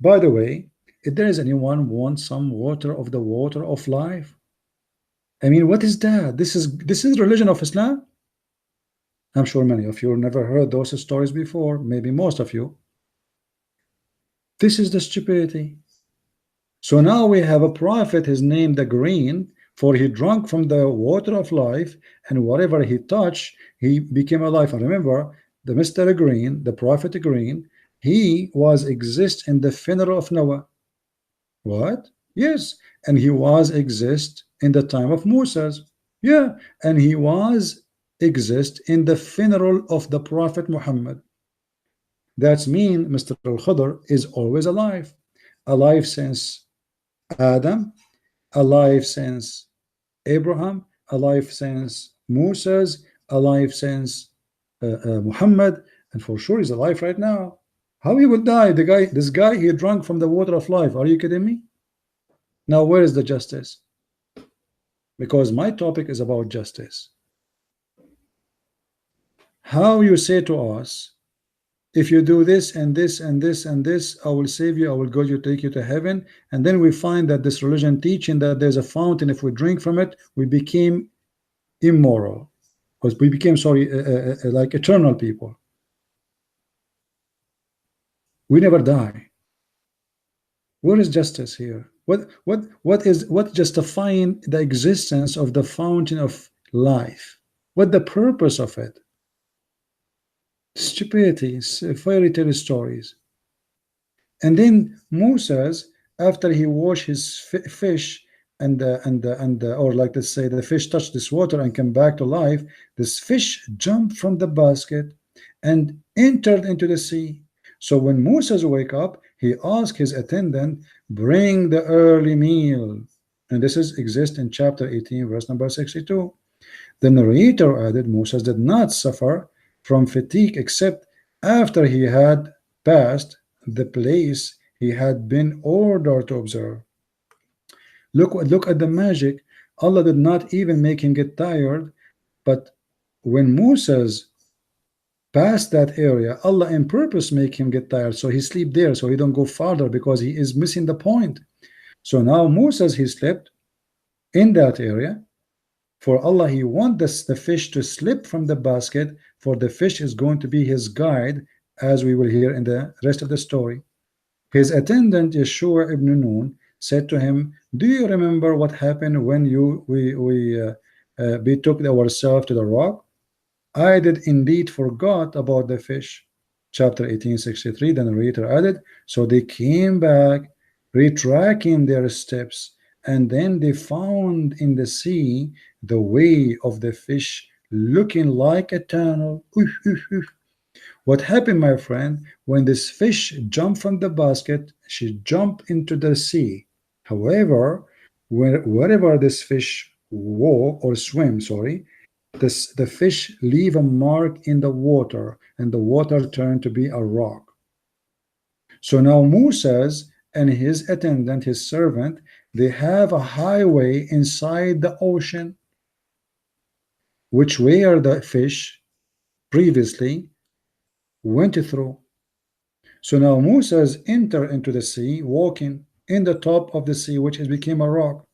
S1: By the way, if there is anyone want some water of the water of life, I mean, what is that? This is religion of Islam? I'm sure many of you never heard those stories before, maybe most of you. This is the stupidity. So now we have a prophet, his name the Green, for he drank from the water of life, and whatever he touched, he became alive. And remember, the Mr. Green, the prophet Green, he was exist in the funeral of Noah. What? Yes, and he was exist in the time of Moses. Yeah, and he was exist in the funeral of the Prophet Muhammad. That's mean Mr. Al-Khidr is always alive since Adam, alive since Abraham, alive since Moses, alive since Muhammad, and for sure he's alive right now. How he would die? This guy, he drank from the water of life. Are you kidding me? Now, where is the justice? Because my topic is about justice. How you say to us, if you do this and this and this and this, I will save you, I will go you take you to heaven, and then we find that this religion teaching that there's a fountain, if we drink from it, we became immoral, because we became, sorry, like eternal people. We never die. Where is justice here? What justifying the existence of the fountain of life? What the purpose of it? Stupidity, fairy tale stories. And then Moses, after he washed his fish, or like let's say the fish touched this water and came back to life, this fish jumped from the basket and entered into the sea. So when Moses wake up, he asked his attendant, bring the early meal. And this is exist in chapter 18, verse number 62. The narrator added, Moses did not suffer from fatigue except after he had passed the place he had been ordered to observe. Look at the magic. Allah did not even make him get tired, but when Moses passed that area, Allah in purpose make him get tired, so he sleep there, so he don't go farther, because he is missing the point. So now Moses, he slept in that area. For Allah, he wants the fish to slip from the basket, for the fish is going to be his guide, as we will hear in the rest of the story. His attendant Yeshua ibn Nun said to him, do you remember what happened when we betook ourselves to the rock? I did indeed forgot about the fish. Chapter 1863, the narrator added, so they came back, retracing their steps, and then they found in the sea the way of the fish, looking like a tunnel. What happened, my friend, when this fish jumped from the basket, she jumped into the sea. However, wherever this fish walk or swim, sorry, the fish leave a mark in the water, and the water turned to be a rock. So now Moses and his attendant, his servant, they have a highway inside the ocean, which where the fish previously went through. So now Moses entered into the sea, walking in the top of the sea, which has become a rock.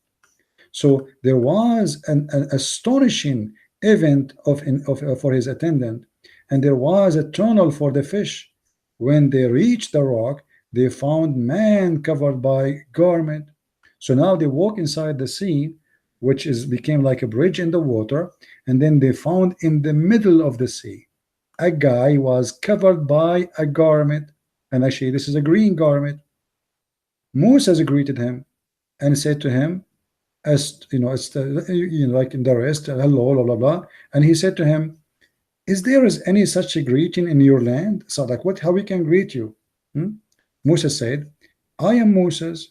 S1: So there was an astonishing event for his attendant, and there was a tunnel for the fish. When they reached the rock, they found man covered by garment. So now they walk inside the sea, which is became like a bridge in the water, and then they found in the middle of the sea a guy was covered by a garment, and actually this is a green garment. Moses greeted him and said to him, as you know, like in the rest, hello, blah blah blah, and he said to him, is there any such a greeting in your land? So like, what, how we can greet you? Moses said, I am Moses.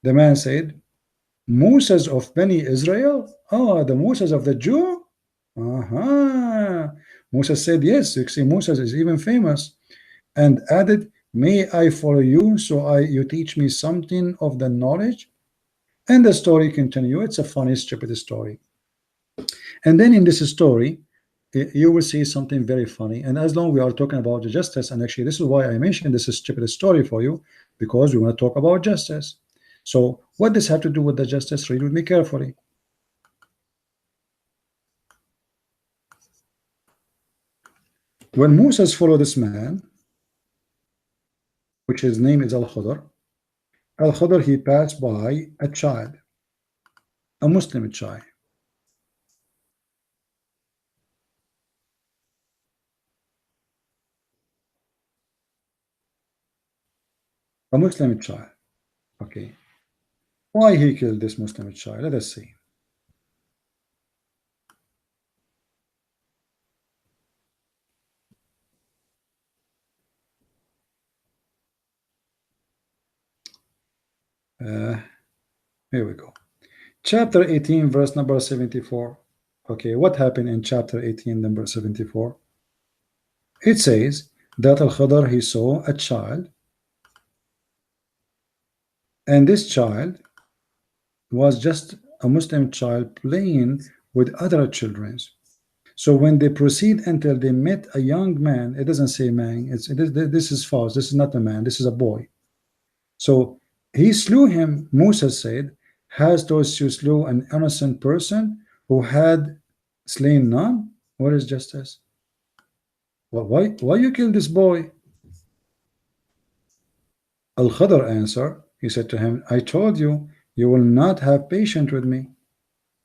S1: The man said, Moses of Bani Israel? Oh, the Moses of the Jew? Moses said, yes. You see, Moses is even famous, and added, may I follow you so you teach me something of the knowledge? And the story continue. It's a funny, stupid story. And then in this story, you will see something very funny. And as long we are talking about the justice, and actually this is why I mentioned this is stupid story for you, because we want to talk about justice. So what does have to do with the justice? Read with me carefully. When Moses followed this man, which his name is Al-Khudr, Al-Khudr, he passed by a child, a Muslim child, a Muslim child. Okay. Why he killed this Muslim child? Let us see. Uh, Here we go. Chapter 18, verse number 74. Okay, what happened in chapter 18, number 74? It says that Al-Khadr, he saw a child, and this child was just a Muslim child playing with other children. So when they proceed until they met a young man, it doesn't say man, this is false, this is not a man, this is a boy. So he slew him, Musa said, has those to slew an innocent person who had slain none? What is justice? Why you kill this boy? Al-Khadr answered, he said to him, I told you, you will not have patience with me.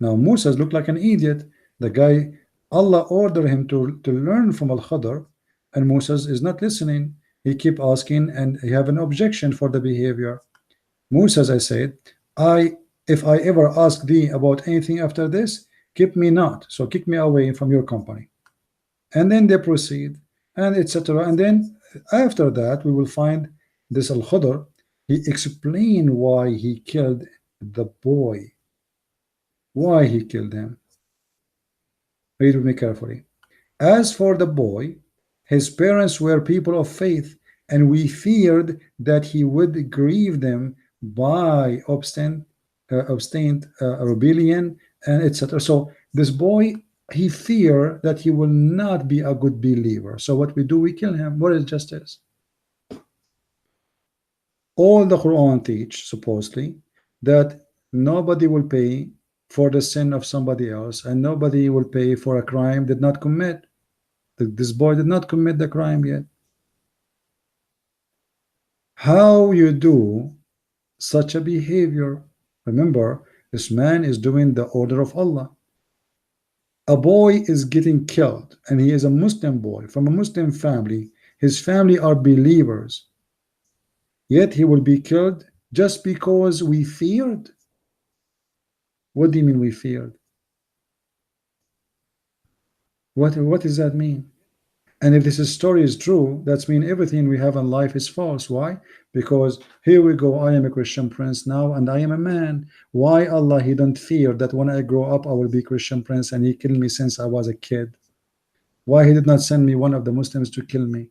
S1: Now Musa looked like an idiot. The guy, Allah ordered him to learn from Al-Khadr, and Musa is not listening. He keep asking, and he have an objection for the behavior. Musa, I said, if I ever ask thee about anything after this, keep me not, so kick me away from your company. And then they proceed, and etc. And then after that, we will find this Al-Khudr. He explained why he killed the boy. Why he killed him. Read with me carefully. As for the boy, his parents were people of faith, and we feared that he would grieve them by obstinate rebellion, and etc. So this boy, he feared that he will not be a good believer. So what we do, we kill him. What is justice? All the Quran teach, supposedly, that nobody will pay for the sin of somebody else, and nobody will pay for a crime did not commit. This boy did not commit the crime yet. How you do such a behavior? Remember, this man is doing the order of Allah. A boy is getting killed, and he is a Muslim boy from a Muslim family. His family are believers, yet he will be killed just because we feared. What do you mean we feared? What does that mean? And if this story is true, that means everything we have in life is false. Why? Because here we go, I am a Christian prince now, and I am a man. Why Allah, he don't fear that when I grow up I will be Christian prince, and he killed me since I was a kid? Why he did not send me one of the Muslims to kill me?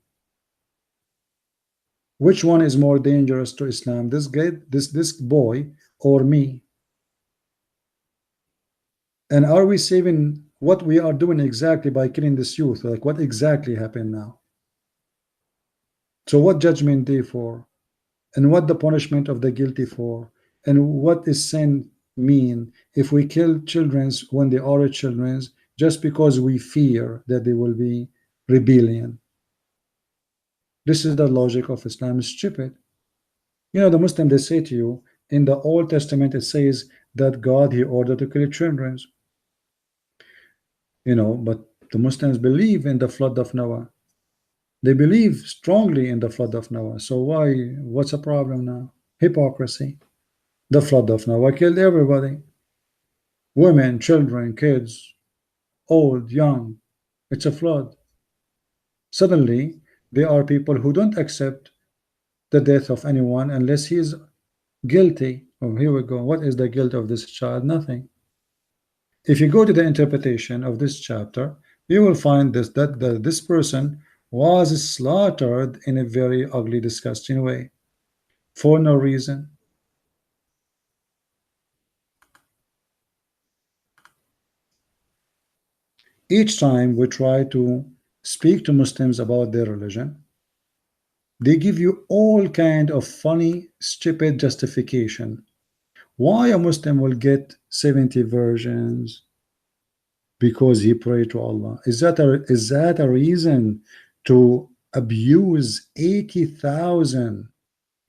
S1: Which one is more dangerous to Islam, this guy, this boy, or me? And are we saving what we are doing exactly by killing this youth? Like, what exactly happened now? So what judgment day for? And what the punishment of the guilty for? And what is sin mean if we kill children when they are children just because we fear that they will be rebellion? This is the logic of Islam. Is stupid. You know, the Muslim, they say to you, in the Old Testament it says that God, he ordered to kill children. You know, but the Muslims believe in the flood of Noah. They believe strongly in the flood of Noah. So what's the problem now? Hypocrisy. The flood of Noah killed everybody. Women, children, kids, old, young. It's a flood. Suddenly, there are people who don't accept the death of anyone unless he is guilty. Oh, here we go. What is the guilt of this child? Nothing. If you go to the interpretation of this chapter, you will find that this person was slaughtered in a very ugly, disgusting way for no reason. Each time we try to speak to Muslims about their religion, they give you all kind of funny, stupid justification. Why a Muslim will get 70 versions? Because he prayed to Allah. Is that a reason to abuse 80,000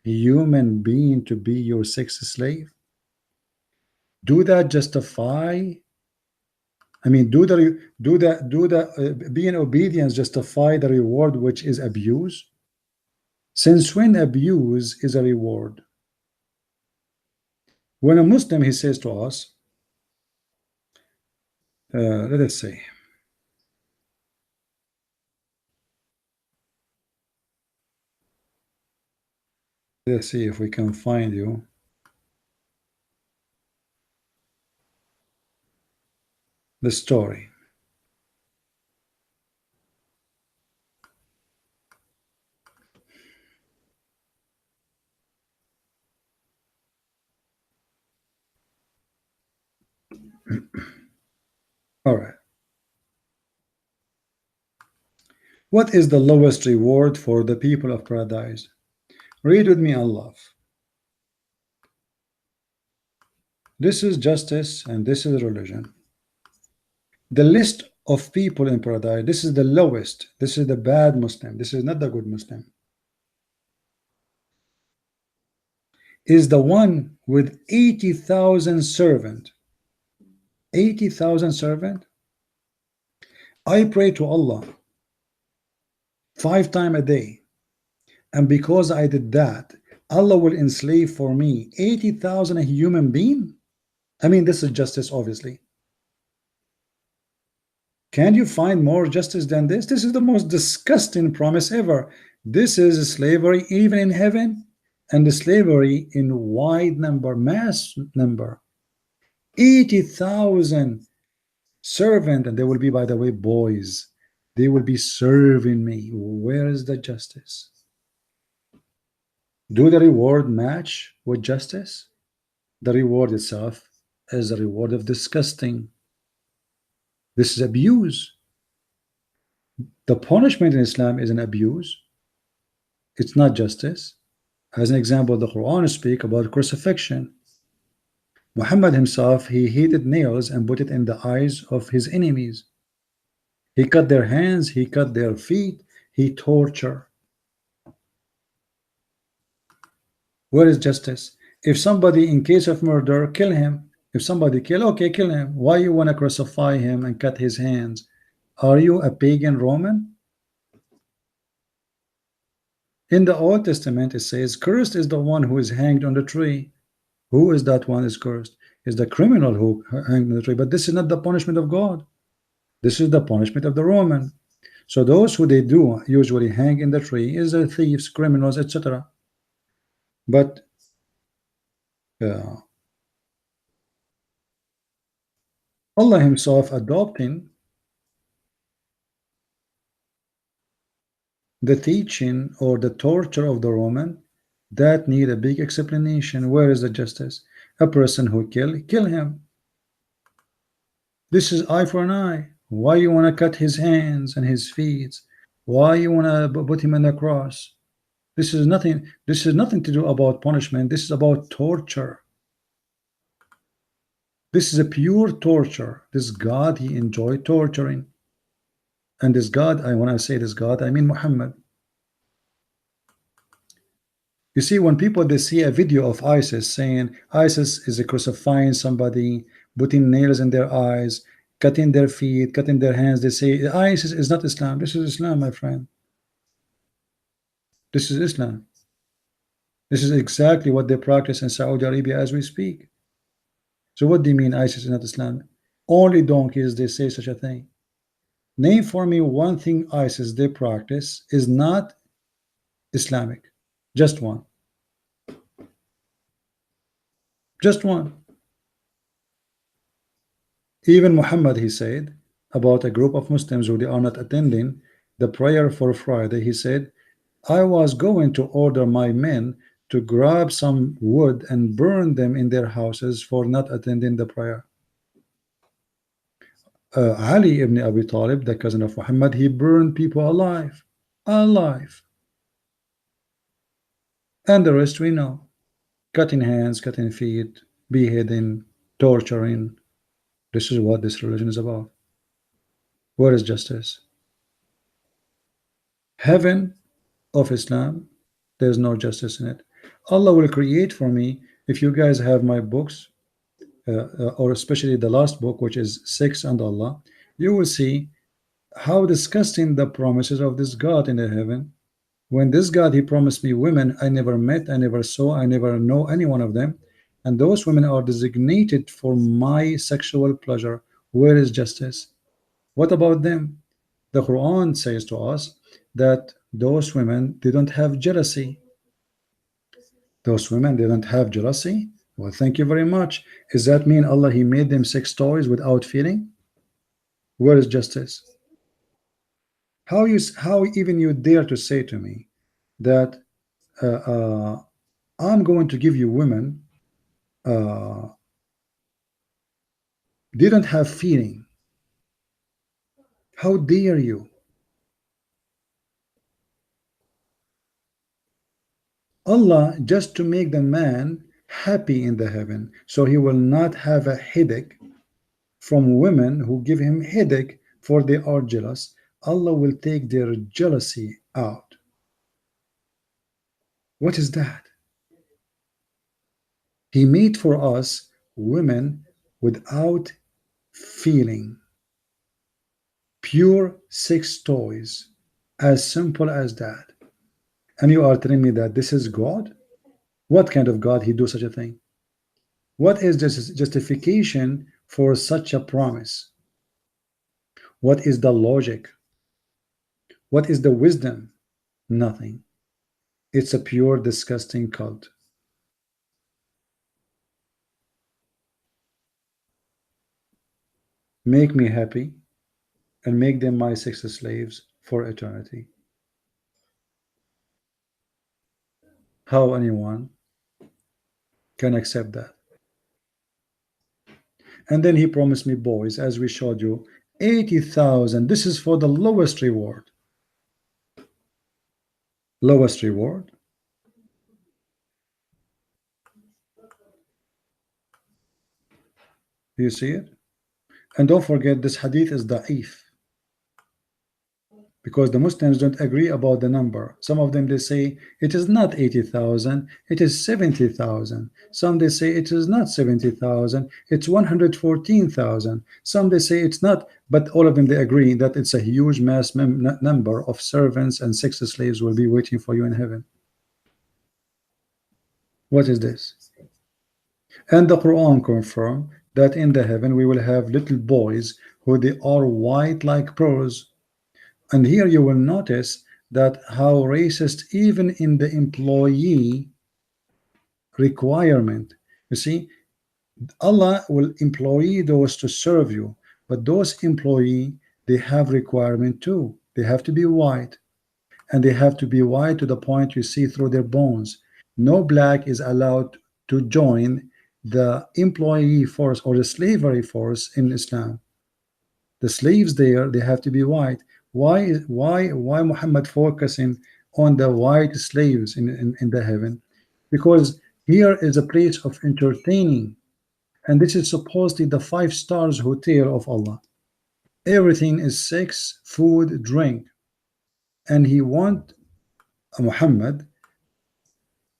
S1: human being to be your sex slave? Do that justify? I mean, being obedience justify the reward which is abuse? Since when abuse is a reward? When a Muslim, he says to us, let us say, let's see if we can find you the story. All right. What is the lowest reward for the people of paradise? Read with me, Allah. This is justice and this is religion. The list of people in paradise, this is the lowest. This is the bad Muslim. This is not the good Muslim. Is the one with 80,000 servant. 80,000 servant. I pray to Allah 5 times a day, and because I did that, Allah will enslave for me 80,000 human being. I mean, this is justice, obviously. Can you find more justice than this? This is the most disgusting promise ever. This is slavery even in heaven, and the slavery in wide number, mass number. 80,000 servant, and they will be, by the way, boys. They will be serving me. Where is the justice? Do the reward match with justice? The reward itself is a reward of disgusting. This is abuse. The punishment in Islam is an abuse. It's not justice. As an example, the Quran speaks about crucifixion. Muhammad himself, he heated nails and put it in the eyes of his enemies. He cut their hands, he cut their feet, he tortured. Where is justice? If somebody, in case of murder, kill him. If somebody kill, okay, kill him. Why you want to crucify him and cut his hands? Are you a pagan Roman? In the Old Testament, it says, cursed is the one who is hanged on the tree. Who is that one is cursed? Is the criminal who hanged on the tree. But this is not the punishment of God. This is the punishment of the Roman. So those who they do usually hang in the tree is the thieves, criminals, etc. But Allah himself adopting the teaching or the torture of the Roman, that need a big explanation. Where is the justice? A person who kill him. This is eye for an eye. Why you want to cut his hands and his feet? Why you want to put him on the cross? This is nothing to do about punishment. This is about torture. This is a pure torture. This God, he enjoyed torturing. And this God, when I say this God, I mean Muhammad. You see, when people, they see a video of ISIS saying ISIS is crucifying somebody, putting nails in their eyes, cutting their feet, cutting their hands, they say ISIS is not Islam. This is Islam, my friend. This is Islam. This is exactly what they practice in Saudi Arabia as we speak. So what do you mean ISIS is not Islam? Only donkeys they say such a thing. Name for me one thing ISIS they practice is not Islamic. Just one. Just one. Even Muhammad, he said about a group of Muslims who they are not attending the prayer for Friday, he said, I was going to order my men to grab some wood and burn them in their houses for not attending the prayer. Ali ibn Abi Talib, the cousin of Muhammad, he burned people alive. Alive. And the rest we know. Cutting hands, cutting feet, beheading, torturing. This is what this religion is about. Where is justice? Heaven of Islam, there's no justice in it. Allah will create for me, if you guys have my books, or especially the last book, which is 6 and Allah, you will see how disgusting the promises of this God in the heaven. When this God, he promised me women I never met, I never saw, I never know any one of them, and those women are designated for my sexual pleasure. Where is justice? What about them? The Quran says to us that those women, they don't have jealousy. Those women, they don't have jealousy. Well, thank you very much. Does that mean Allah, he made them sex toys without feeling? Where is justice? How even you dare to say to me that uh, uh, I'm going to give you women, uh, they don't have feeling? How dare you? Allah, just to make the man happy in the heaven, so he will not have a headache from women who give him headache for they are jealous. Allah will take their jealousy out. What is that? He made for us women without feeling, pure sex toys, as simple as that. And you are telling me that this is God? What kind of God he do such a thing? What is this justification for such a promise? What is the logic? What is the wisdom? Nothing. It's a pure disgusting cult. Make me happy and make them my sex slaves for eternity. How anyone can accept that? And then he promised me boys, as we showed you, 80,000. This is for the lowest reward. Lowest reward. Do you see it? And don't forget, this hadith is da'if, because the Muslims don't agree about the number. Some of them, they say it is not 80,000, it is 70,000. Some they say it is not 70,000, it's 114,000. Some they say it's not, but all of them, they agree that it's a huge mass number of servants and sex slaves will be waiting for you in heaven. What is this? And the Quran confirm that in the heaven we will have little boys who they are white like pearls. And here you will notice that how racist even in the employee requirement. You see, Allah will employ those to serve you, but those employee, they have requirement too. They have to be white, and they have to be white to the point you see through their bones. No black is allowed to join the employee force or the slavery force in Islam. The slaves there, they have to be white. Why Muhammad focusing on the white slaves in the heaven? Because here is a place of entertaining, and this is supposedly the 5 stars hotel of Allah. Everything is sex, food, drink, and he want Muhammad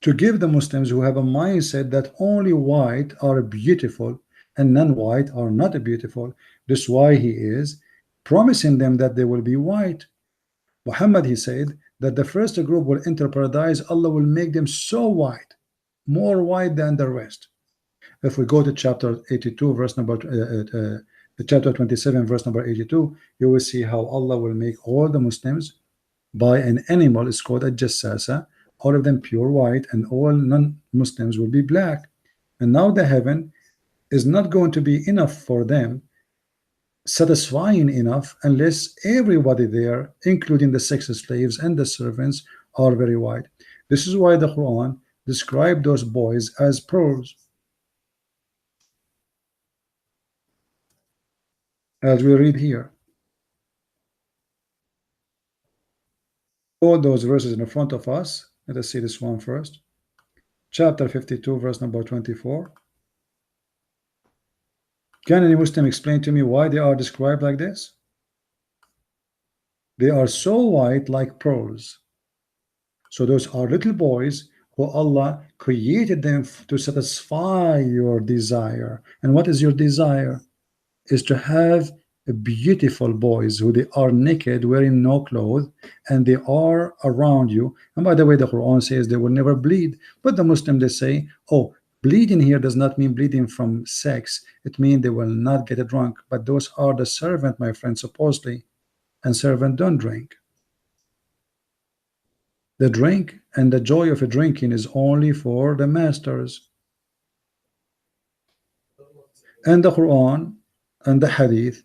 S1: to give the Muslims who have a mindset that only white are beautiful and non-white are not beautiful. This is why he is promising them that they will be white. Muhammad, he said that the first group will enter paradise, Allah will make them so white, more white than the rest. If we go to chapter 82 verse number chapter 27 verse number 82, you will see how Allah will make all the Muslims by an animal. It's called a jassasa, all of them pure white, and all non-Muslims will be black. And now the heaven is not going to be enough for them, satisfying enough, unless everybody there, including the sex slaves and the servants, are very white. This is why the Quran described those boys as pearls, as we read here. All those verses in front of us. Let us see this one first. Chapter 52 verse number 24. Can any Muslim explain to me why they are described like this? They are so white like pearls. So those are little boys who Allah created them to satisfy your desire. And what is your desire? Is to have beautiful boys who they are naked, wearing no clothes, and they are around you. And by the way, the Quran says they will never bleed. But the Muslims, they say, oh, bleeding here does not mean bleeding from sex. It means they will not get drunk. But those are the servant, my friend, supposedly. And servant don't drink. The drink and the joy of a drinking is only for the masters. And the Quran and the Hadith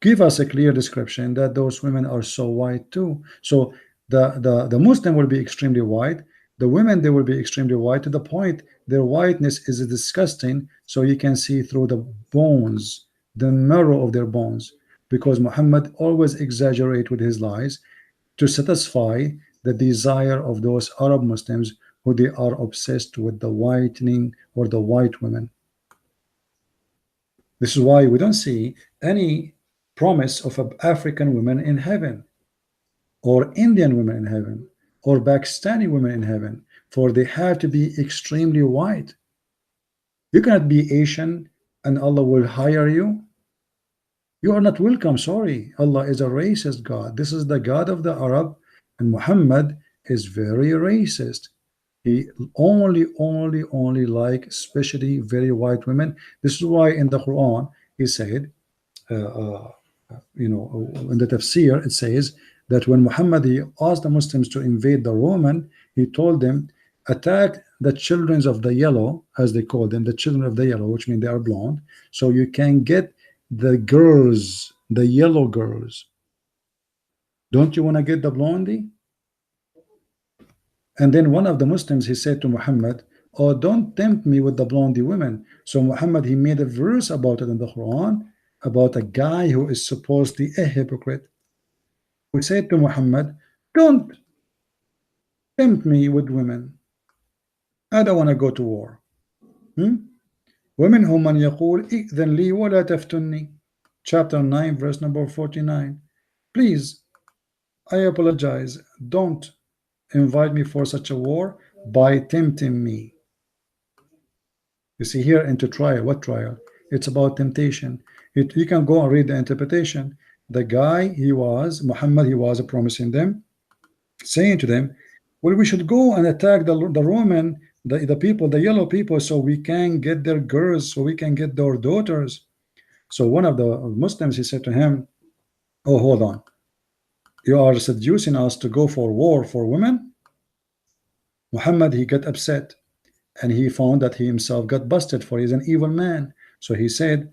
S1: give us a clear description that those women are so white too. So the Muslim will be extremely white. The women, they will be extremely white to the point their whiteness is disgusting. So you can see through the bones, the marrow of their bones, because Muhammad always exaggerate with his lies to satisfy the desire of those Arab Muslims who they are obsessed with the whitening or the white women. This is why we don't see any promise of African women in heaven, or Indian women in heaven, or Pakistani women in heaven, for they have to be extremely white. You cannot be Asian and Allah will hire you. You are not welcome. Sorry, Allah is a racist God. This is the God of the Arab, and Muhammad is very racist. He only like especially very white women. This is why in the Quran he said, in the tafsir it says that when Muhammad he asked the Muslims to invade the Roman, he told them, attack the children of the yellow, as they call them, the children of the yellow, which means they are blonde, so you can get the girls, the yellow girls. Don't you want to get the blondie? And then one of the Muslims, he said to Muhammad, oh, don't tempt me with the blondie women. So Muhammad, he made a verse about it in the Quran, about a guy who is supposedly a hypocrite. We said to Muhammad, don't tempt me with women. I don't want to go to war. ومنهم من يقول إذن لي ولا تفتني. Chapter 9, verse number 49. Please, I apologize. Don't invite me for such a war by tempting me. You see here into trial. What trial? It's about temptation. You can go and read the interpretation. The guy, Muhammad, he was promising them, saying to them, well, we should go and attack the Roman, the people, the yellow people, so we can get their girls, so we can get their daughters. So one of the Muslims, he said to him, oh, hold on. You are seducing us to go for war for women? Muhammad, he got upset. And he found that he himself got busted, for he's an evil man. So he said,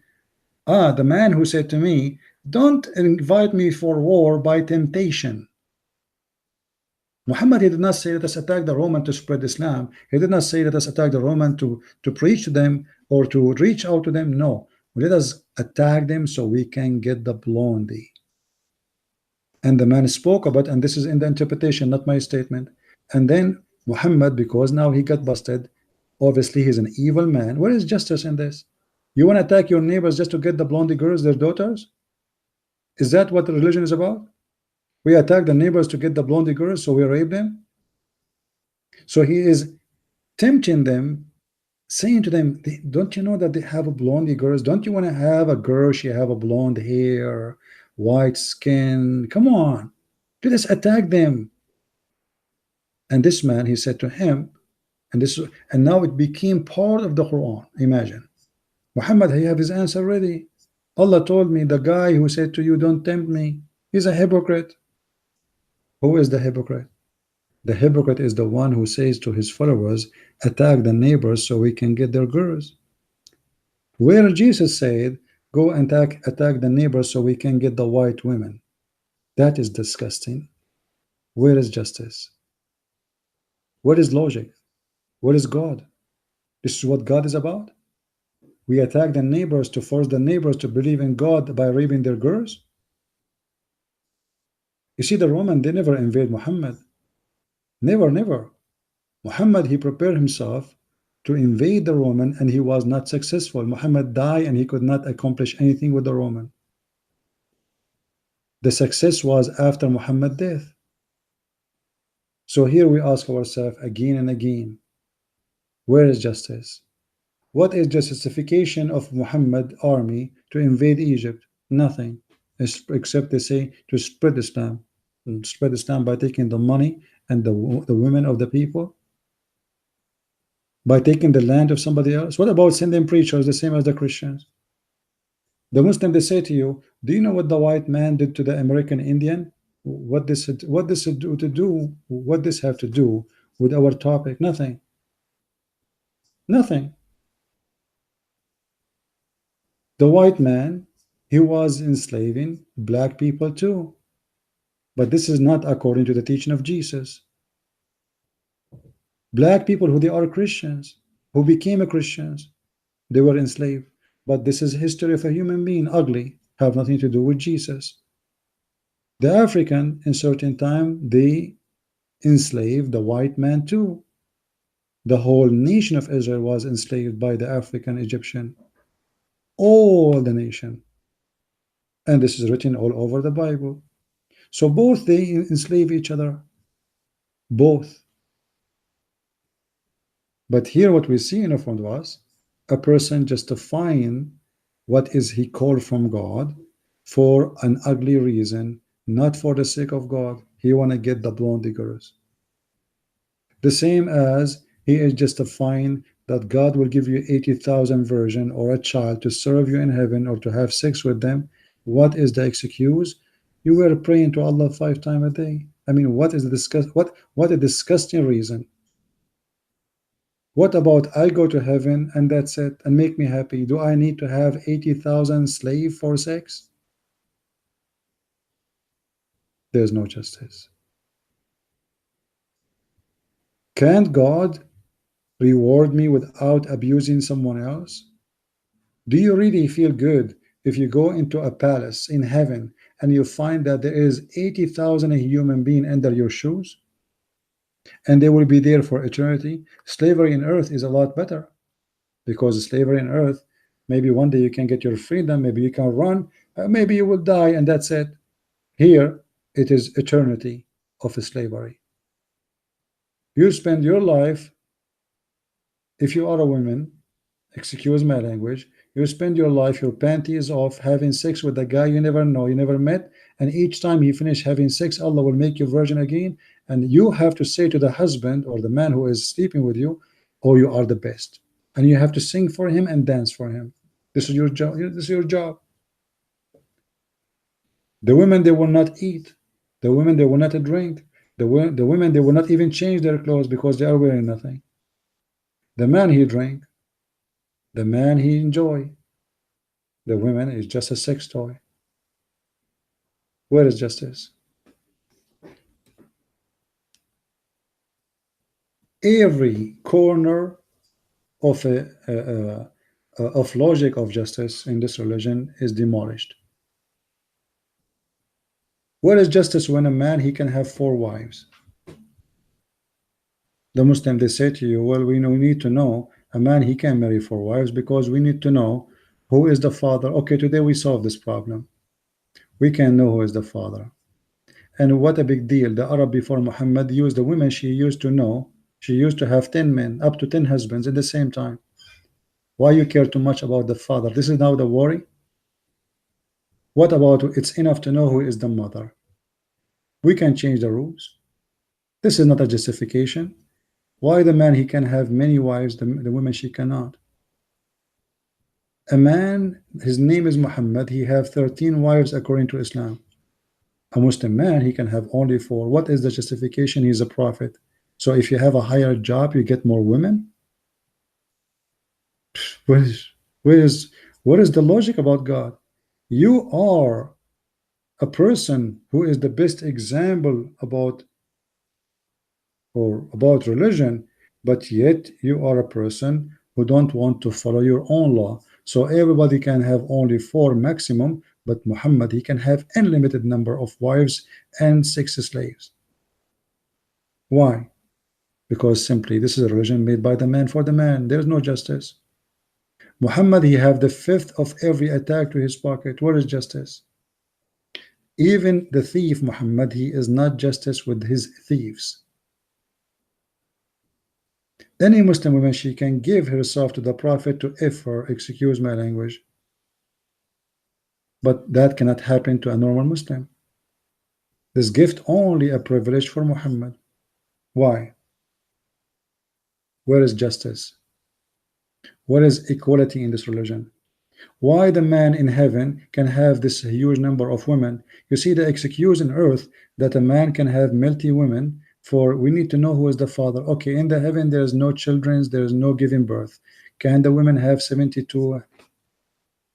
S1: the man who said to me, don't invite me for war by temptation. Muhammad, he did not say let us attack the Roman to spread Islam. He did not say let us attack the Roman to preach to them or to reach out to them. No, let us attack them so we can get the blondie. And the man spoke about, and this is in the interpretation, not my statement. And then Muhammad, because now he got busted, obviously he's an evil man. Where is justice in this? You want to attack your neighbors just to get the blondie girls, their daughters? Is that what the religion is about? We attack the neighbors to get the blondie girls, so we rape them? So he is tempting them, saying to them, don't you know that they have a blondie girls? Don't you want to have a girl, she have a blonde hair, white skin? Come on, let us attack them. And this man, he said to him, and now it became part of the Quran. Imagine, Muhammad, he have his answer ready. Allah told me the guy who said to you, don't tempt me, he's a hypocrite. Who is the hypocrite? The hypocrite is the one who says to his followers, attack the neighbors so we can get their girls. Where Jesus said, go and attack the neighbors so we can get the white women. That is disgusting. Where is justice? What is logic? What is God? This is what God is about? We attack the neighbors to force the neighbors to believe in God by raping their girls? You see, the Roman, they never invade Muhammad. Never. Muhammad, he prepared himself to invade the Roman, and he was not successful. Muhammad died and he could not accomplish anything with the Roman. The success was after Muhammad's death. So here we ask ourselves again and again, where is justice? What is the justification of Muhammad army to invade Egypt? Nothing, except they say to spread Islam. And spread Islam by taking the money and the women of the people, by taking the land of somebody else. What about sending preachers the same as the Christians? The Muslim, they say to you, do you know what the white man did to the American Indian? What this have to do with our topic? Nothing. Nothing. The white man, he was enslaving black people too. But this is not according to the teaching of Jesus. Black people who they are Christians, who became a Christians, they were enslaved. But this is history of a human being, ugly, have nothing to do with Jesus. The African, in certain time, they enslaved the white man too. The whole nation of Israel was enslaved by the African Egyptian. All the nation. And this is written all over the Bible. So both they enslave each other. Both. But here what we see in front of us, a person justifying what is he called from God for an ugly reason, not for the sake of God. He want to get the blonde girls. The same as he is justifying that God will give you 80,000 virgin or a child to serve you in heaven or to have sex with them. What is the excuse? You were praying to Allah 5 times a day. I mean, what is the what a disgusting reason. What about I go to heaven and that's it and make me happy? Do I need to have 80,000 slave for sex? There's no justice. Can't God reward me without abusing someone else? Do you really feel good if you go into a palace in heaven and you find that there is 80,000 human being under your shoes and they will be there for eternity? Slavery in earth is a lot better, because slavery in earth, maybe one day you can get your freedom, maybe you can run, maybe you will die and that's it. Here it is eternity of slavery. You spend your life, if you are a woman, excuse my language, you spend your life, your panties off, having sex with a guy you never know, you never met, and each time he finish having sex, Allah will make you virgin again, and you have to say to the husband or the man who is sleeping with you, oh, you are the best, and you have to sing for him and dance for him. This is your job. This is your job. The women, they will not eat. The women, they will not drink. The women, they will not even change their clothes because they are wearing nothing. The man, he drank. The man, he enjoy. The women is just a sex toy. Where is justice? Every corner of of logic of justice in this religion is demolished. Where is justice when a man, he can have 4 wives? The Muslim, they say to you, well, we need to know a man, he can marry 4 wives because we need to know who is the father. Okay, today we solve this problem. We can know who is the father. And what a big deal. The Arab before Muhammad used the women, she used to know, she used to have 10 men, up to 10 husbands at the same time. Why you care too much about the father? This is now the worry. What about it's enough to know who is the mother? We can change the rules. This is not a justification. Why the man, he can have many wives, the woman, she cannot? A man, his name is Muhammad, he have 13 wives according to Islam. A Muslim man, he can have only 4. What is the justification? He's a prophet. So if you have a higher job, you get more women? What is the logic about God? You are a person who is the best example about religion, but yet you are a person who don't want to follow your own law. So everybody can have only 4 maximum, but Muhammad, he can have unlimited number of wives and 6 slaves. Why? Because simply this is a religion made by the man for the man. There is no justice. Muhammad, he have the 5th of every attack to his pocket. Where is justice? Even the thief Muhammad, he is not justice with his thieves. Any Muslim woman, she can give herself to the Prophet to if her, excuse my language, but that cannot happen to a normal Muslim. This gift only a privilege for Muhammad. Why? Where is justice? Where is equality in this religion? Why the man in heaven can have this huge number of women? You see the excuse in earth that a man can have multi women, for we need to know who is the father. Okay, in the heaven there is no children, there is no giving birth. Can the women have 72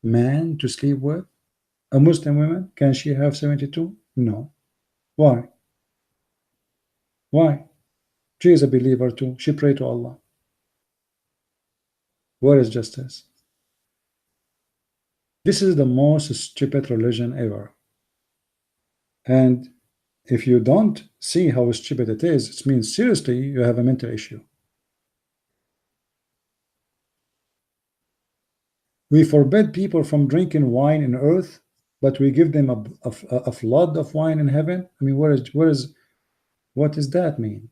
S1: men to sleep with? A Muslim woman, can she have 72? No. Why? Why? She is a believer too. She pray to Allah. Where is justice? This is the most stupid religion ever. And if you don't see how stupid it is, it means seriously you have a mental issue. We forbid people from drinking wine in earth, but we give them a flood of wine in heaven. I mean, what does that mean?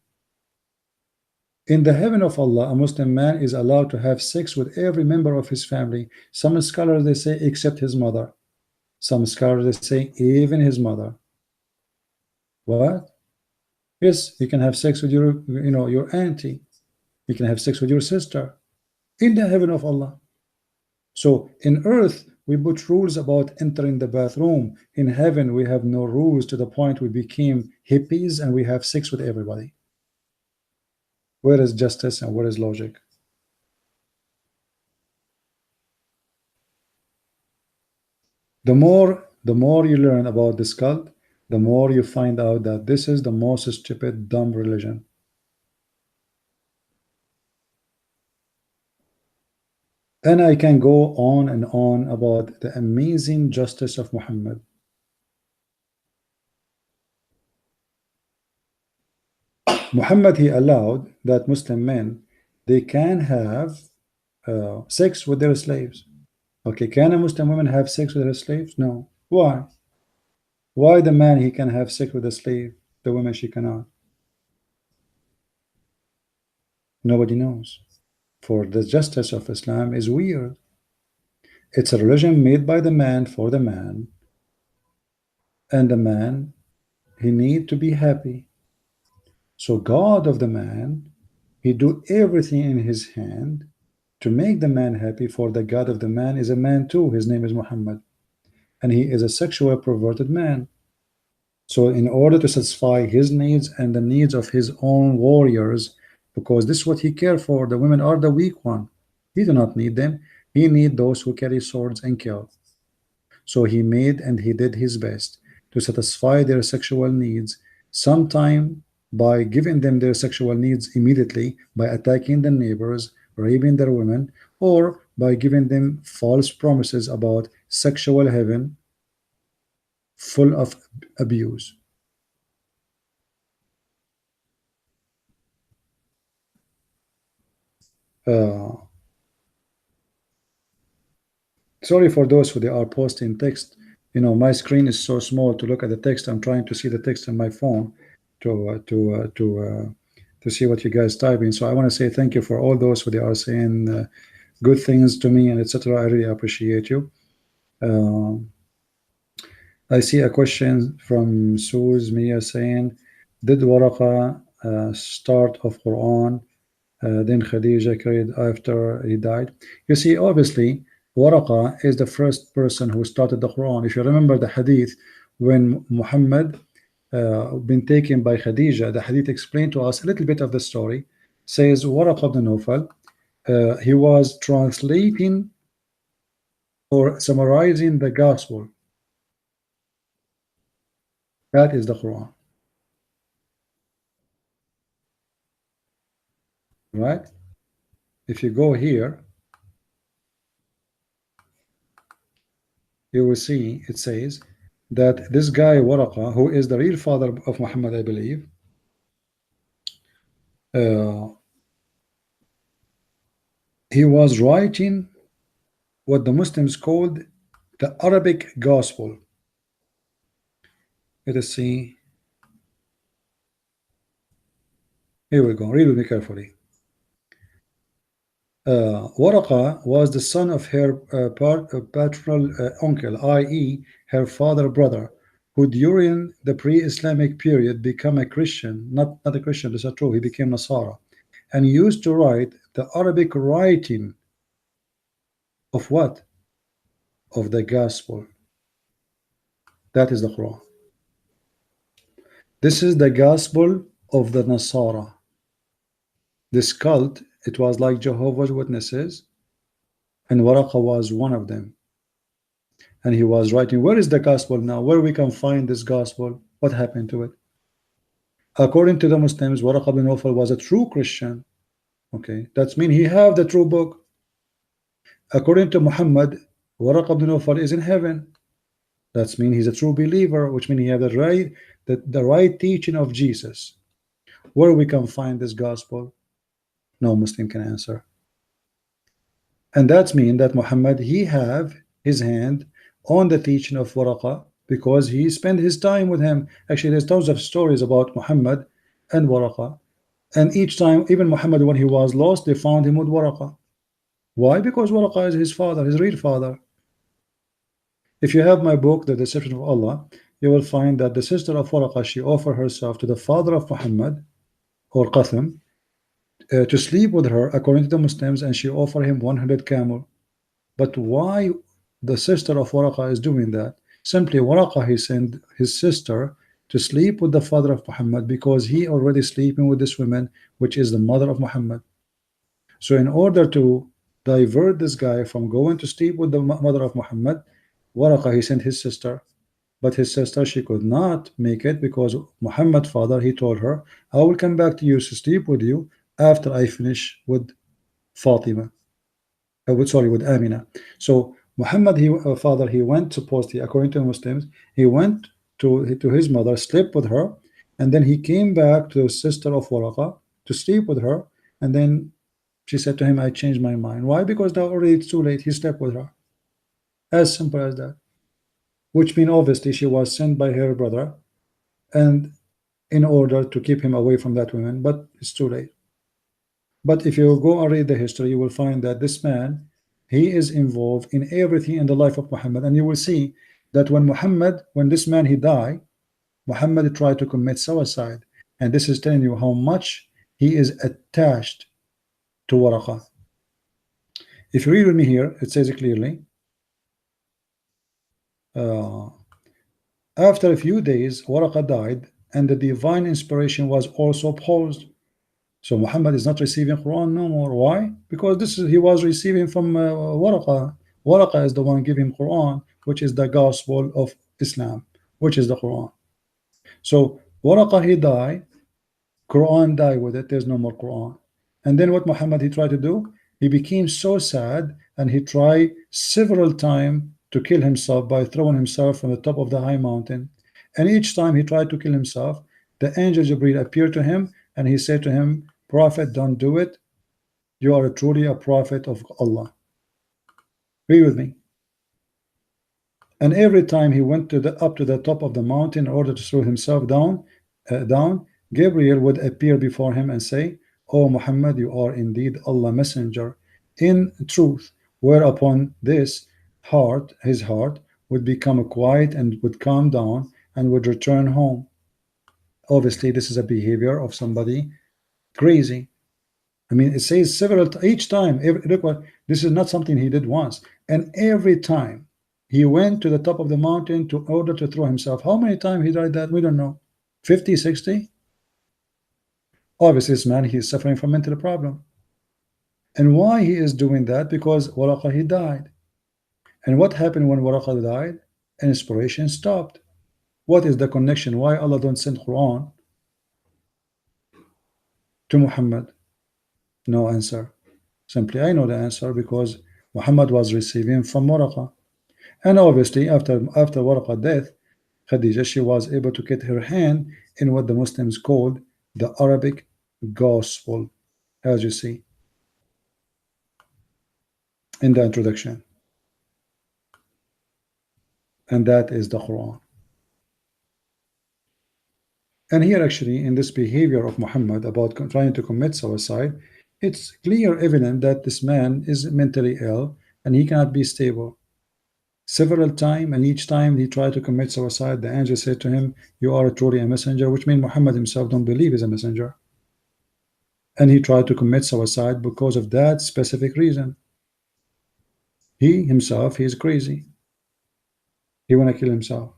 S1: In the heaven of Allah, a Muslim man is allowed to have sex with every member of his family. Some scholars they say except his mother. Some scholars they say even his mother. What? Yes, you can have sex with your auntie. You can have sex with your sister in the heaven of Allah. So in earth, we put rules about entering the bathroom. In heaven, we have no rules to the point we became hippies and we have sex with everybody. Where is justice and where is logic? The more you learn about this cult, the more you find out that this is the most stupid, dumb religion. And I can go on and on about the amazing justice of Muhammad. Muhammad, he allowed that Muslim men, they can have sex with their slaves. Okay, can a Muslim woman have sex with her slaves? No. Why? Why the man he can have sex with a slave, the woman she cannot? Nobody knows. For the justice of Islam is weird. It's a religion made by the man for the man, and the man, he need to be happy. So God of the man, he do everything in his hand to make the man happy, for the God of the man is a man too. His name is Muhammad, and he is a sexual perverted man. So in order to satisfy his needs and the needs of his own warriors, because this is what he cared for, the women are the weak one. He do not need them. He need those who carry swords and kill. So he made and he did his best to satisfy their sexual needs, sometime by giving them their sexual needs immediately by attacking the neighbors, raping their women, or by giving them false promises about sexual heaven full of abuse. Uh, Sorry for those who they are posting text. My screen is so small to look at the text. I'm trying to see the text on my phone to see what you guys typing. So I want to say thank you for all those who they are saying good things to me and etc. I really appreciate you. I see a question from Suz Mia saying, did Waraqa start of Quran? Then Khadija carried after he died. You see, obviously, Waraqa is the first person who started the Quran. If you remember the hadith, when Muhammad been taken by Khadija, the hadith explained to us a little bit of the story. Says Waraqa ibn Nawfal, he was translating or summarizing the gospel. That is the Quran, right? If you go here, you will see it says that this guy Waraqa, who is the real father of Muhammad, I believe, he was writing what the Muslims called the Arabic gospel. Let us see. Here we go. Read with me carefully. Waraqa was the son of her paternal uncle, i.e., her father brother, who during the pre-Islamic period became a Christian. Not a Christian, this is true. He became Nasara, and used to write the Arabic writing of what? Of the Gospel. That is the Quran. This is the Gospel of the Nasara. This cult, it was like Jehovah's Witnesses, and Waraqa was one of them. And he was writing, where is the gospel now? Where we can find this gospel? What happened to it? According to the Muslims, Waraq bin Nawfal was a true Christian. Okay, that means he have the true book. According to Muhammad, Waraq bin Nawfal is in heaven. That means he's a true believer, which means he have the right teaching of Jesus. Where we can find this gospel? No Muslim can answer. And that means that Muhammad, he have his hand on the teaching of Waraqa because he spent his time with him. Actually, there's tons of stories about Muhammad and Waraqa. And each time, even Muhammad, when he was lost, they found him with Waraqa. Why? Because Waraqa is his father, his real father. If you have my book, The Deception of Allah, you will find that the sister of Waraqa, she offered herself to the father of Muhammad, or Qasim, to sleep with her, according to the Muslims, and she offered him 100 camel. But why the sister of Waraqa is doing that? Simply, Waraqa, he sent his sister to sleep with the father of Muhammad because he already sleeping with this woman, which is the mother of Muhammad. So in order to divert this guy from going to sleep with the mother of Muhammad, Waraqa, he sent his sister. But his sister, she could not make it because Muhammad's father, he told her, I will come back to you to sleep with you after I finish with Fatima. With Amina. So Muhammad, father, he went supposedly, according to the Muslims, he went to his mother, slept with her, and then he came back to the sister of Waraqa to sleep with her, and then she said to him, I changed my mind. Why? Because now already it's too late. He slept with her. As simple as that. Which means obviously she was sent by her brother, and in order to keep him away from that woman, but it's too late. But if you go and read the history, you will find that this man, he is involved in everything in the life of Muhammad. And you will see that when this man, he died, Muhammad tried to commit suicide. And this is telling you how much he is attached to Waraqa. If you read with me here, it says it clearly. Uh, After a few days, Waraqa died, and the divine inspiration was also paused. So Muhammad is not receiving Quran no more. Why? Because he was receiving from Waraqa. Waraqa is the one giving Quran, which is the gospel of Islam, which is the Quran. So Waraqa, he died, Quran died with it. There's no more Quran. And then what Muhammad he tried to do? He became so sad, and he tried several times to kill himself by throwing himself from the top of the high mountain. And each time he tried to kill himself, the angel Jibril appeared to him, and he said to him, Prophet, don't do it. You are truly a prophet of Allah. Read with me. And every time he went up to the top of the mountain in order to throw himself down, Gabriel would appear before him and say, O Muhammad, you are indeed Allah messenger in truth. Whereupon his heart would become quiet and would calm down and would return home. Obviously, this is a behavior of somebody crazy. I mean, it says each time. Look what, this is not something he did once. And every time he went to the top of the mountain to order to throw himself. How many times he died that? We don't know. 50, 60? Obviously, this man, he is suffering from mental problem. And why he is doing that? Because Waraqa, he died. And what happened when Waraqa died? Inspiration stopped. What is the connection? Why Allah don't send Quran to Muhammad? No answer. Simply, I know the answer because Muhammad was receiving from Waraqa. And obviously, after Waraqa's death, Khadija, she was able to get her hand in what the Muslims called the Arabic Gospel, as you see in the introduction. And that is the Quran. And here, actually, in this behavior of Muhammad about trying to commit suicide, it's clear, evident that this man is mentally ill and he cannot be stable. Several times, and each time he tried to commit suicide, the angel said to him, "You are truly a messenger," which means Muhammad himself don't believe he's a messenger. And he tried to commit suicide because of that specific reason. He himself, he is crazy. He want to kill himself.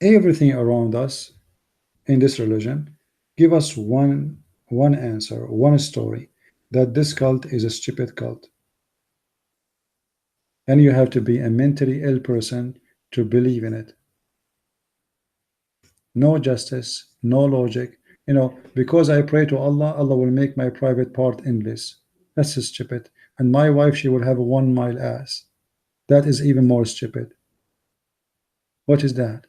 S1: Everything around us in this religion give us one answer, one story, that this cult is a stupid cult. And you have to be a mentally ill person to believe in it. No justice, no logic. Because I pray to Allah, Allah will make my private part endless. That's stupid. And my wife, she will have a 1 mile ass. That is even more stupid. What is that?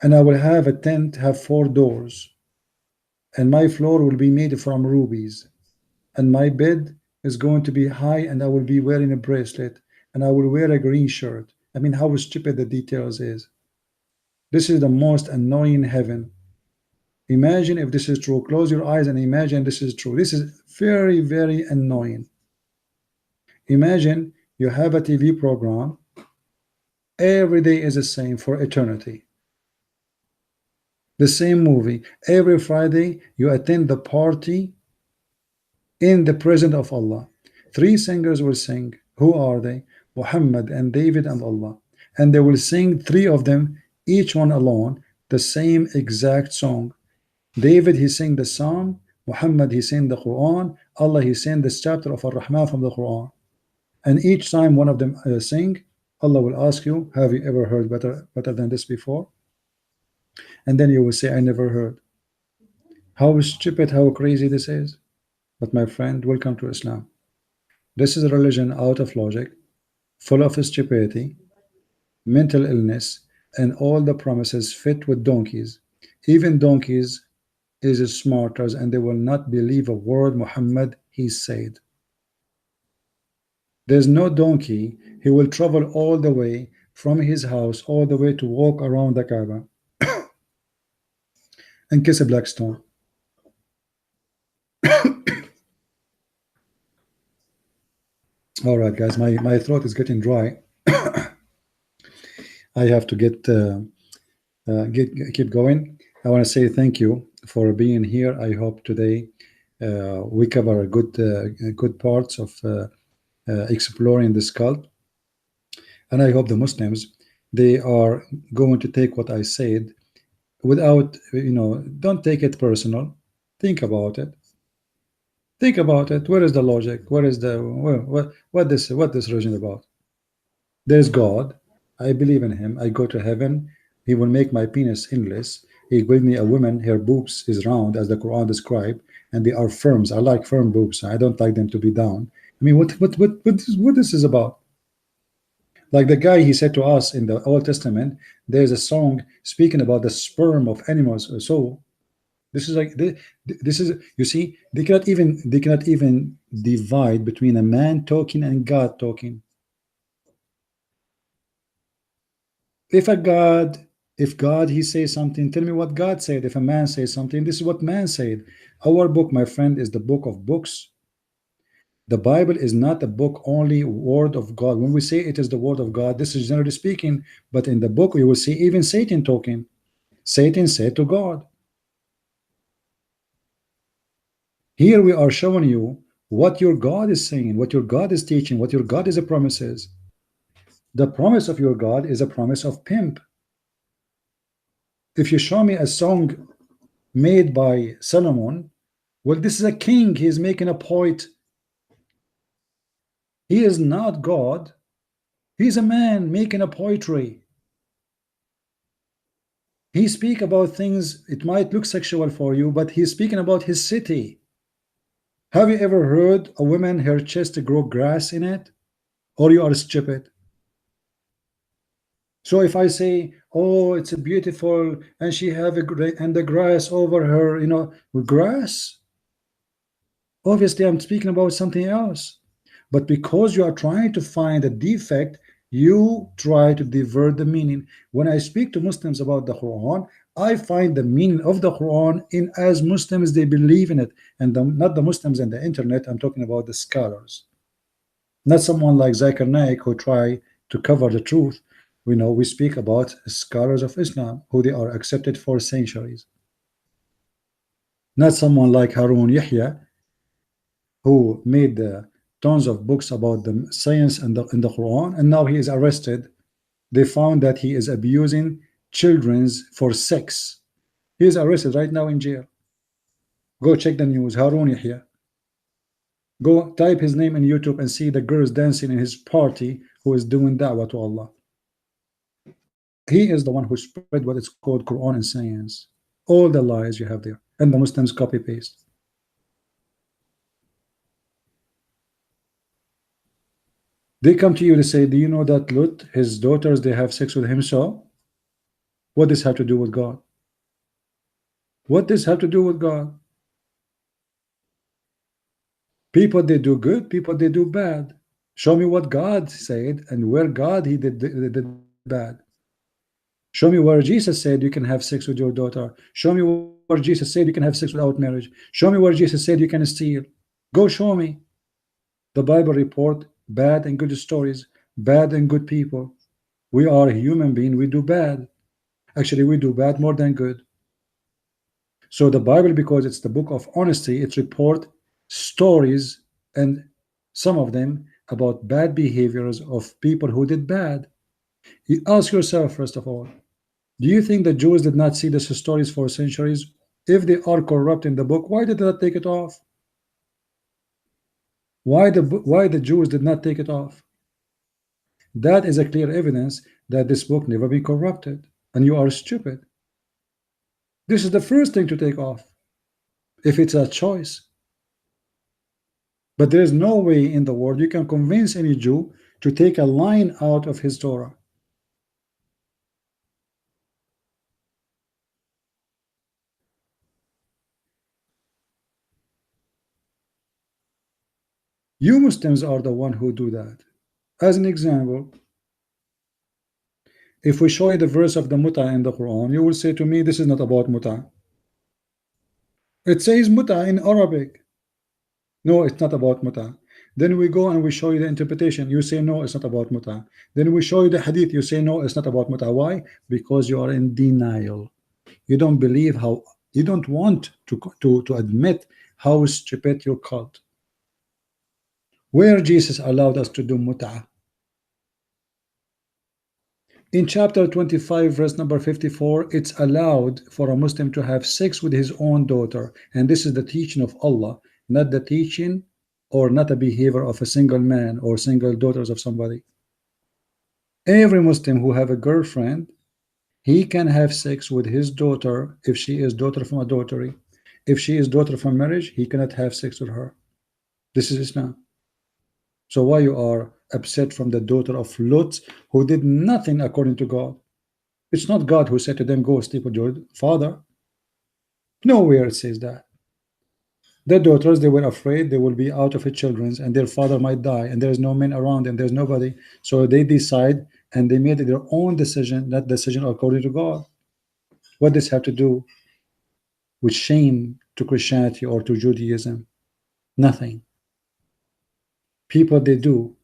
S1: And I will have a tent, have 4 doors, and my floor will be made from rubies, and my bed is going to be high, and I will be wearing a bracelet, and I will wear a green shirt. I mean, how stupid the details is. This is the most annoying heaven. Imagine if this is true. Close your eyes and imagine this is true. This is very, very annoying. Imagine you have a TV program. Every day is the same for eternity. The same movie. Every Friday you attend the party in the presence of Allah. 3 singers will sing. Who are they? Muhammad and David and Allah. And they will sing, 3 of them, each one alone, the same exact song. David, he sang the Psalm. Muhammad, he sang the Quran. Allah, he sang this chapter of Ar-Rahman from the Quran. And each time one of them sing, Allah will ask you, have you ever heard better than this before? And then you will say, I never heard. How stupid, how crazy this is. But my friend, welcome to Islam. This is a religion out of logic, full of stupidity, mental illness, and all the promises fit with donkeys. Even donkeys is smarter, and they will not believe a word Muhammad he said. There's no donkey. He will travel all the way from his house all the way to walk around the Kaaba and kiss a black stone. All right, guys, my throat is getting dry. I have to keep going. I want to say thank you for being here. I hope today we cover a good parts of exploring this cult, and I hope the Muslims, they are going to take what I said without, don't take it personal. Think about it. Think about it. Where is the logic? Where is the what this religion about? There's God. I believe in him. I go to heaven. He will make my penis endless. He will give me a woman. Her boobs is round, as the Quran described, and they are firms. I like firm boobs. I don't like them to be down. I mean, what this is about? Like the guy, he said to us in the Old Testament, there's a song speaking about the sperm of animals. So this is like this is, you see, they cannot even divide between a man talking and God talking. If God he says something, tell me what God said. If a man says something, this is what man said. Our book, my friend, is the book of books. The Bible is not a book only word of God. When we say it is the word of God, this is generally speaking, but in the book you will see even Satan talking. Satan said to God. Here we are showing you what your God is saying, what your God is teaching, what your God is a promises. The promise of your God is a promise of pimp. If you show me a song made by Solomon, well, this is a king. He is making a poet. He is not God. He's a man making a poetry. He speak about things, it might look sexual for you, but he's speaking about his city. Have you ever heard a woman, her chest grow grass in it? Or you are stupid? So if I say, oh, it's a beautiful, and she have and the grass over her, with grass, obviously I'm speaking about something else. But because you are trying to find a defect You try to divert the meaning. When I speak to Muslims about the Quran, I find the meaning of the Quran in as Muslims they believe in it, and not the Muslims in the internet. I'm talking about the scholars, not someone like Zakir Naik who try to cover the truth. We know we speak about scholars of Islam who they are accepted for centuries, not someone like Harun Yahya who made tons of books about the science and the Quran, and now he is arrested. They found that he is abusing children's for sex. He is arrested right now in jail. Go check the news. Harun Yahya. Go type his name in YouTube and see the girls dancing in his party who is doing da'wah to Allah. He is the one who spread what is called Quran and science. All the lies you have there. And the Muslims copy paste. They come to you, they say, do you know that Lut, his daughters, they have sex with him? So what does have to do with God? What does have to do with God? People they do good, people they do bad. Show me what God said and where God he did bad. Show me where Jesus said you can have sex with your daughter. Show me where Jesus said you can have sex without marriage. Show me where Jesus said you can steal. Go show me. The Bible report bad and good stories, bad and good people. We are human beings, we do bad. Actually, we do bad more than good. So the Bible, because it's the book of honesty, it report stories and some of them about bad behaviors of people who did bad. You ask yourself, first of all, do you think the Jews did not see these stories for centuries? If they are corrupt in the book, why did they not take it off? Why the Jews did not take it off? That is a clear evidence that this book never been corrupted, and you are stupid. This is the first thing to take off, if it's a choice. But there is no way in the world you can convince any Jew to take a line out of his Torah. You Muslims are the one who do that. As an example, if we show you the verse of the muta in the Quran, you will say to me, this is not about muta. It says muta in Arabic. No, it's not about muta. Then we go and we show you the interpretation. You say, no, it's not about muta. Then we show you the hadith. You say, no, it's not about muta. Why? Because you are in denial. You don't believe how, you don't want to admit how stupid your cult. Where Jesus allowed us to do muta? In chapter 25, verse number 54, it's allowed for a Muslim to have sex with his own daughter. And this is the teaching of Allah, not the teaching or not a behavior of a single man or single daughters of somebody. Every Muslim who have a girlfriend, he can have sex with his daughter if she is daughter from adultery. If she is daughter from marriage, he cannot have sex with her. This is Islam. So why you are upset from the daughter of Lot who did nothing according to God? It's not God who said to them, go sleep with your father. Nowhere it says that. The daughters, they were afraid they will be out of the children's and their father might die and there's no men around and there's nobody. So they decide and they made their own decision, that decision according to God. What does have to do with shame to Christianity or to Judaism? Nothing. People, they do,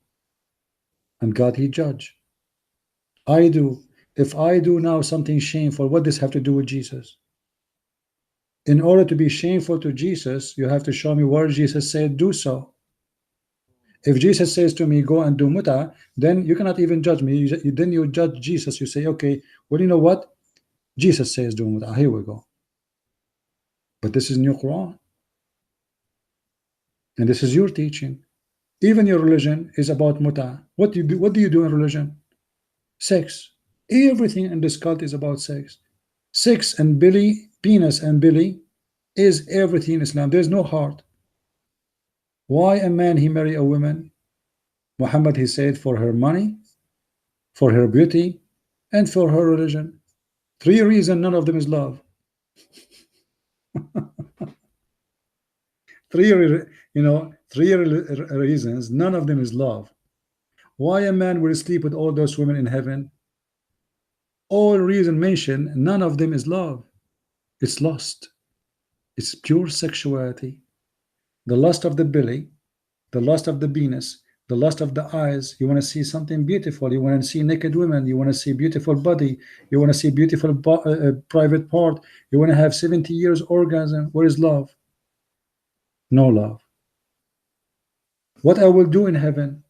S1: and God, he judge. I do. If I do now something shameful, what does have to do with Jesus? In order to be shameful to Jesus, you have to show me where Jesus said do so. If Jesus says to me, go and do muta, then you cannot even judge me. Then you judge Jesus. You say, okay, well, you know what? Jesus says do muta. Here we go. But this is new Quran. And this is your teaching. Even your religion is about muta. What do you do in religion? Sex. Everything in this cult is about sex. Sex and belly, penis and belly is everything in Islam. There's no heart. Why a man he marry a woman? Muhammad, he said, for her money, for her beauty, and for her religion. Three reasons, none of them is love. Three reasons, none of them is love. Why a man will sleep with all those women in heaven? All reason mentioned, none of them is love. It's lust. It's pure sexuality. The lust of the belly, the lust of the penis, the lust of the eyes. You want to see something beautiful. You want to see naked women. You want to see beautiful body. You want to see beautiful private part. You want to have 70 years orgasm. Where is love? No love. What I will do in heaven?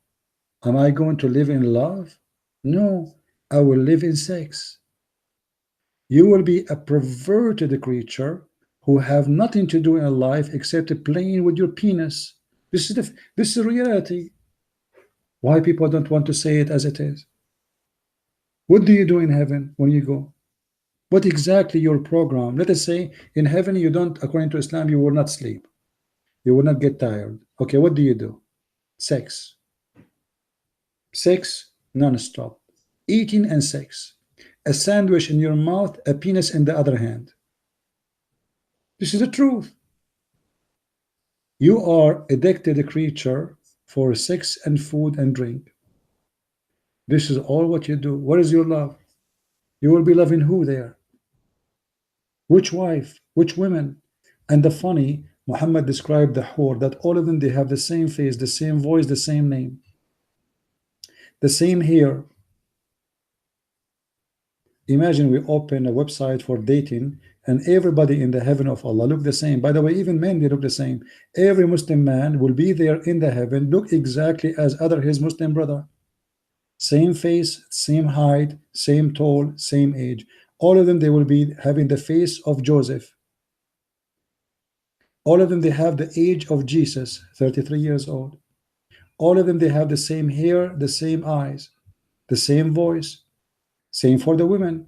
S1: Am I going to live in love? No, I will live in sex. You will be a perverted creature who have nothing to do in life except playing with your penis. This is reality. Why people don't want to say it as it is? What do you do in heaven when you go? What exactly your program? Let us say in heaven you don't, according to Islam, you will not sleep. You will not get tired. Okay, what do you do? Sex. Sex non-stop. Eating and sex. A sandwich in your mouth, a penis in the other hand. This is the truth. You are addicted creature for sex and food and drink. This is all what you do. What is your love? You will be loving who there? Which wife? Which women? And the funny, Muhammad described the whore that all of them, they have the same face, the same voice, the same name, the same hair. Imagine we open a website for dating and everybody in the heaven of Allah look the same. By the way, even men, they look the same. Every Muslim man will be there in the heaven, look exactly as other his Muslim brother. Same face, same height, same tall, same age. All of them, they will be having the face of Joseph. All of them, they have the age of Jesus, 33 years old. All of them, they have the same hair, the same eyes, the same voice. Same for the women.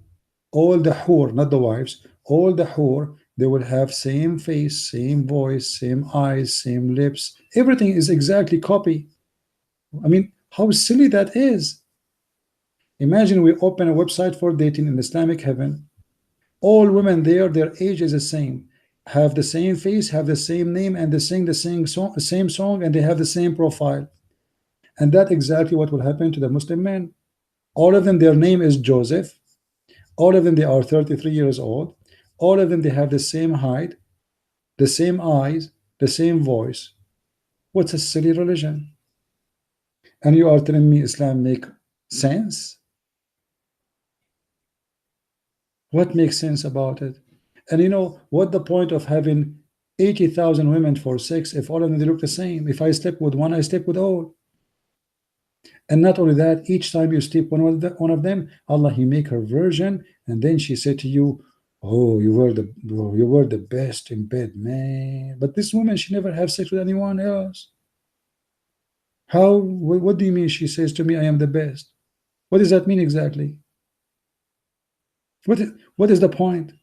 S1: All the hur, not the wives, all the hur, they will have same face, same voice, same eyes, same lips. Everything is exactly copy. I mean, how silly that is. Imagine we open a website for dating in Islamic heaven. All women there, their age is the same, have the same face, have the same name, and they sing the same song, and they have the same profile. And that's exactly what will happen to the Muslim men. All of them, their name is Joseph. All of them, they are 33 years old. All of them, they have the same height, the same eyes, the same voice. What's a silly religion? And you are telling me Islam make sense? What makes sense about it? And you know, what the point of having 80,000 women for sex if all of them, they look the same? If I sleep with one, I sleep with all. And not only that, each time you sleep one of them, Allah, He make her virgin, and then she said to you, "Oh, you were the best in bed, man." But this woman, she never have sex with anyone else. How? What do you mean? She says to me, "I am the best." What does that mean exactly? What is the point?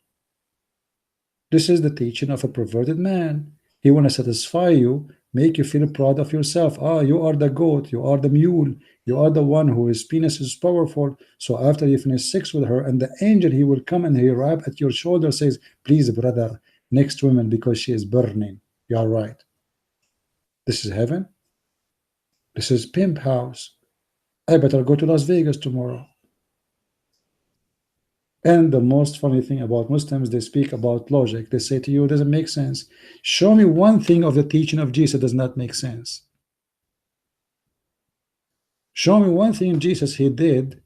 S1: This is the teaching of a perverted man. He want to satisfy you, make you feel proud of yourself. Ah, you are the goat, you are the mule, you are the one who his penis is powerful. So after you finish sex with her, and the angel, he will come and he rub at your shoulder, says, "Please, brother, next woman because she is burning." You are right. This is heaven. This is pimp house. I better go to Las Vegas tomorrow. And the most funny thing about Muslims, they speak about logic. They say to you, it doesn't make sense. Show me one thing of the teaching of Jesus does not make sense. Show me one thing Jesus he did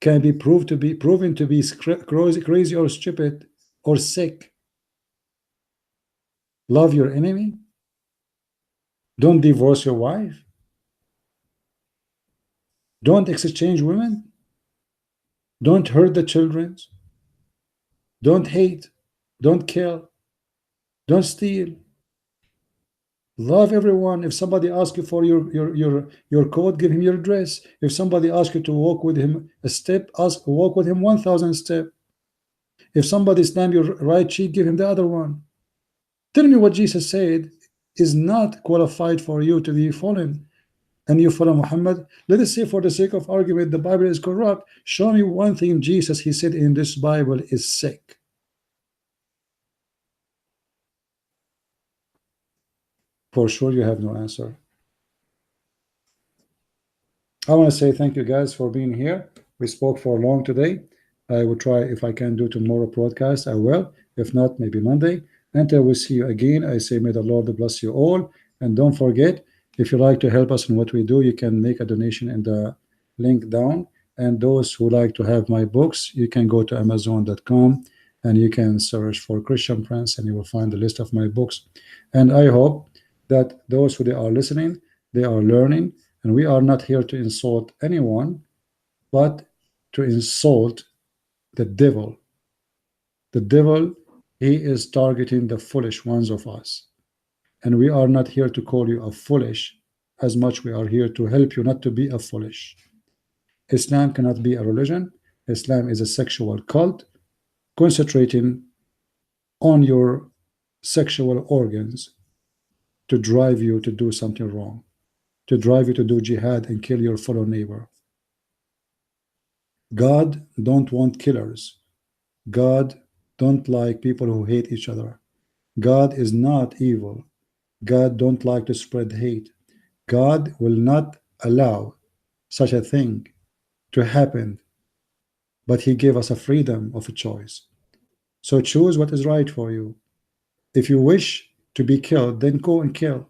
S1: can be proven to be crazy or stupid or sick. Love your enemy. Don't divorce your wife. Don't exchange women. Don't hurt the children. Don't hate. Don't kill. Don't steal. Love everyone. If somebody asks you for your coat, give him your dress. If somebody asks you to walk with him a step, walk with him 1,000 steps. If somebody slam your right cheek, give him the other one. Tell me what Jesus said is not qualified for you to be fallen, and you follow Muhammad. Let us say, for the sake of argument, the Bible is corrupt. Show me one thing Jesus he said in this Bible is sick. For sure, you have no answer. I want to say thank you guys for being here. We spoke for long today. I will try, if I can do tomorrow broadcast, I will. If not, maybe Monday. Until we see you again, I say may the Lord bless you all. And don't forget, if you like to help us in what we do, you can make a donation in the link down. And those who like to have my books, you can go to Amazon.com and you can search for Christian Prince and you will find the list of my books. And I hope that those who they are listening, they are learning, and we are not here to insult anyone, but to insult the devil. The devil, he is targeting the foolish ones of us. And we are not here to call you a foolish, as much we are here to help you not to be a foolish. Islam cannot be a religion. Islam is a sexual cult concentrating on your sexual organs to drive you to do something wrong, to drive you to do jihad and kill your fellow neighbor. God don't want killers. God don't like people who hate each other. God is not evil. God don't like to spread hate. God will not allow such a thing to happen, but he gave us a freedom of a choice. So choose what is right for you. If you wish to be killed, then go and kill,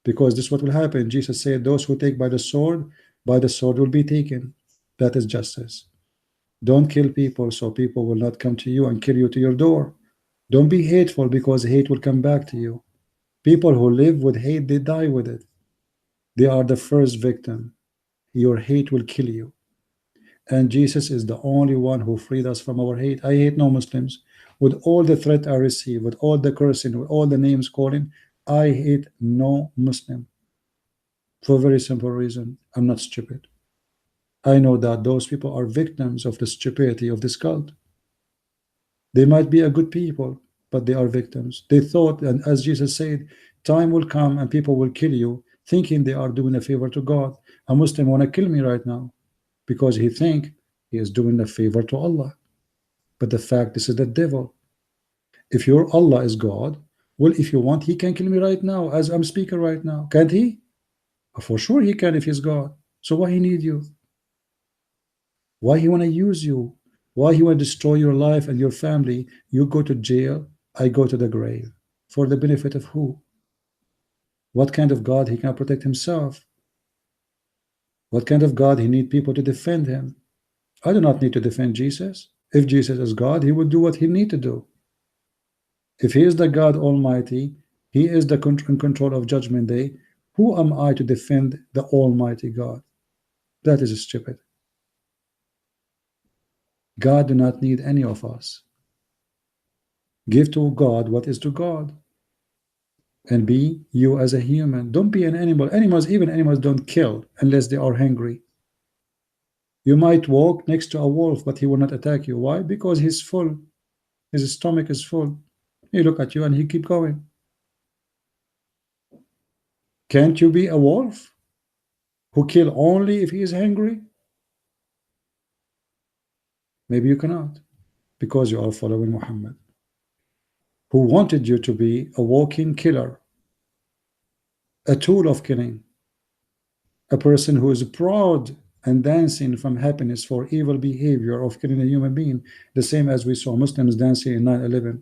S1: because this is what will happen. Jesus said, those who take by the sword will be taken. That is justice. Don't kill people so people will not come to you and kill you to your door. Don't be hateful, because hate will come back to you. People who live with hate, they die with it. They are the first victim. Your hate will kill you. And Jesus is the only one who freed us from our hate. I hate no Muslims. With all the threat I receive, with all the cursing, with all the names calling, I hate no Muslim. For a very simple reason. I'm not stupid. I know that those people are victims of the stupidity of this cult. They might be a good people, but they are victims. They thought, and as Jesus said, time will come and people will kill you, thinking they are doing a favor to God. A Muslim want to kill me right now because he think he is doing a favor to Allah. But the fact, this is the devil. If your Allah is God, well, if you want, he can kill me right now as I'm speaking right now. Can't he? For sure he can if he's God. So why he need you? Why he want to use you? Why he want to destroy your life and your family? You go to jail, I go to the grave. For the benefit of who? What kind of God he can protect himself? What kind of God he need people to defend him? I do not need to defend Jesus. If Jesus is God, he would do what he need to do. If he is the God Almighty, he is the in control of Judgment Day. Who am I to defend the Almighty God? That is stupid. God do not need any of us. Give to God what is to God. And be you as a human. Don't be an animal. Even animals don't kill unless they are hungry. You might walk next to a wolf, but he will not attack you. Why? Because he's full. His stomach is full. He look at you and he keep going. Can't you be a wolf who kill only if he is hungry? Maybe you cannot, because you are following Muhammad, who wanted you to be a walking killer, a tool of killing, a person who is proud and dancing from happiness for evil behavior of killing a human being, the same as we saw Muslims dancing in 9/11.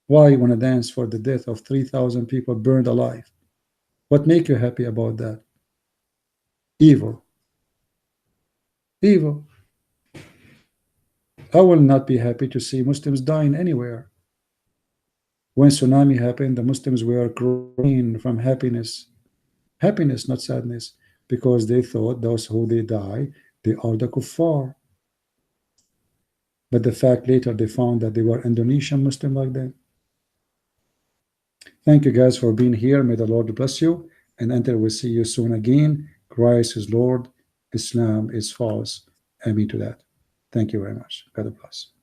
S1: Why you want to dance for the death of 3,000 people burned alive? What make you happy about that? Evil. Evil. I will not be happy to see Muslims dying anywhere. When tsunami happened, the Muslims were crying from happiness. Happiness, not sadness, because they thought those who they die, they are the kuffar. But the fact later they found that they were Indonesian Muslim like them. Thank you guys for being here. May the Lord bless you. And until we see you soon again, Christ is Lord, Islam is false. Amen to that. Thank you very much. God bless.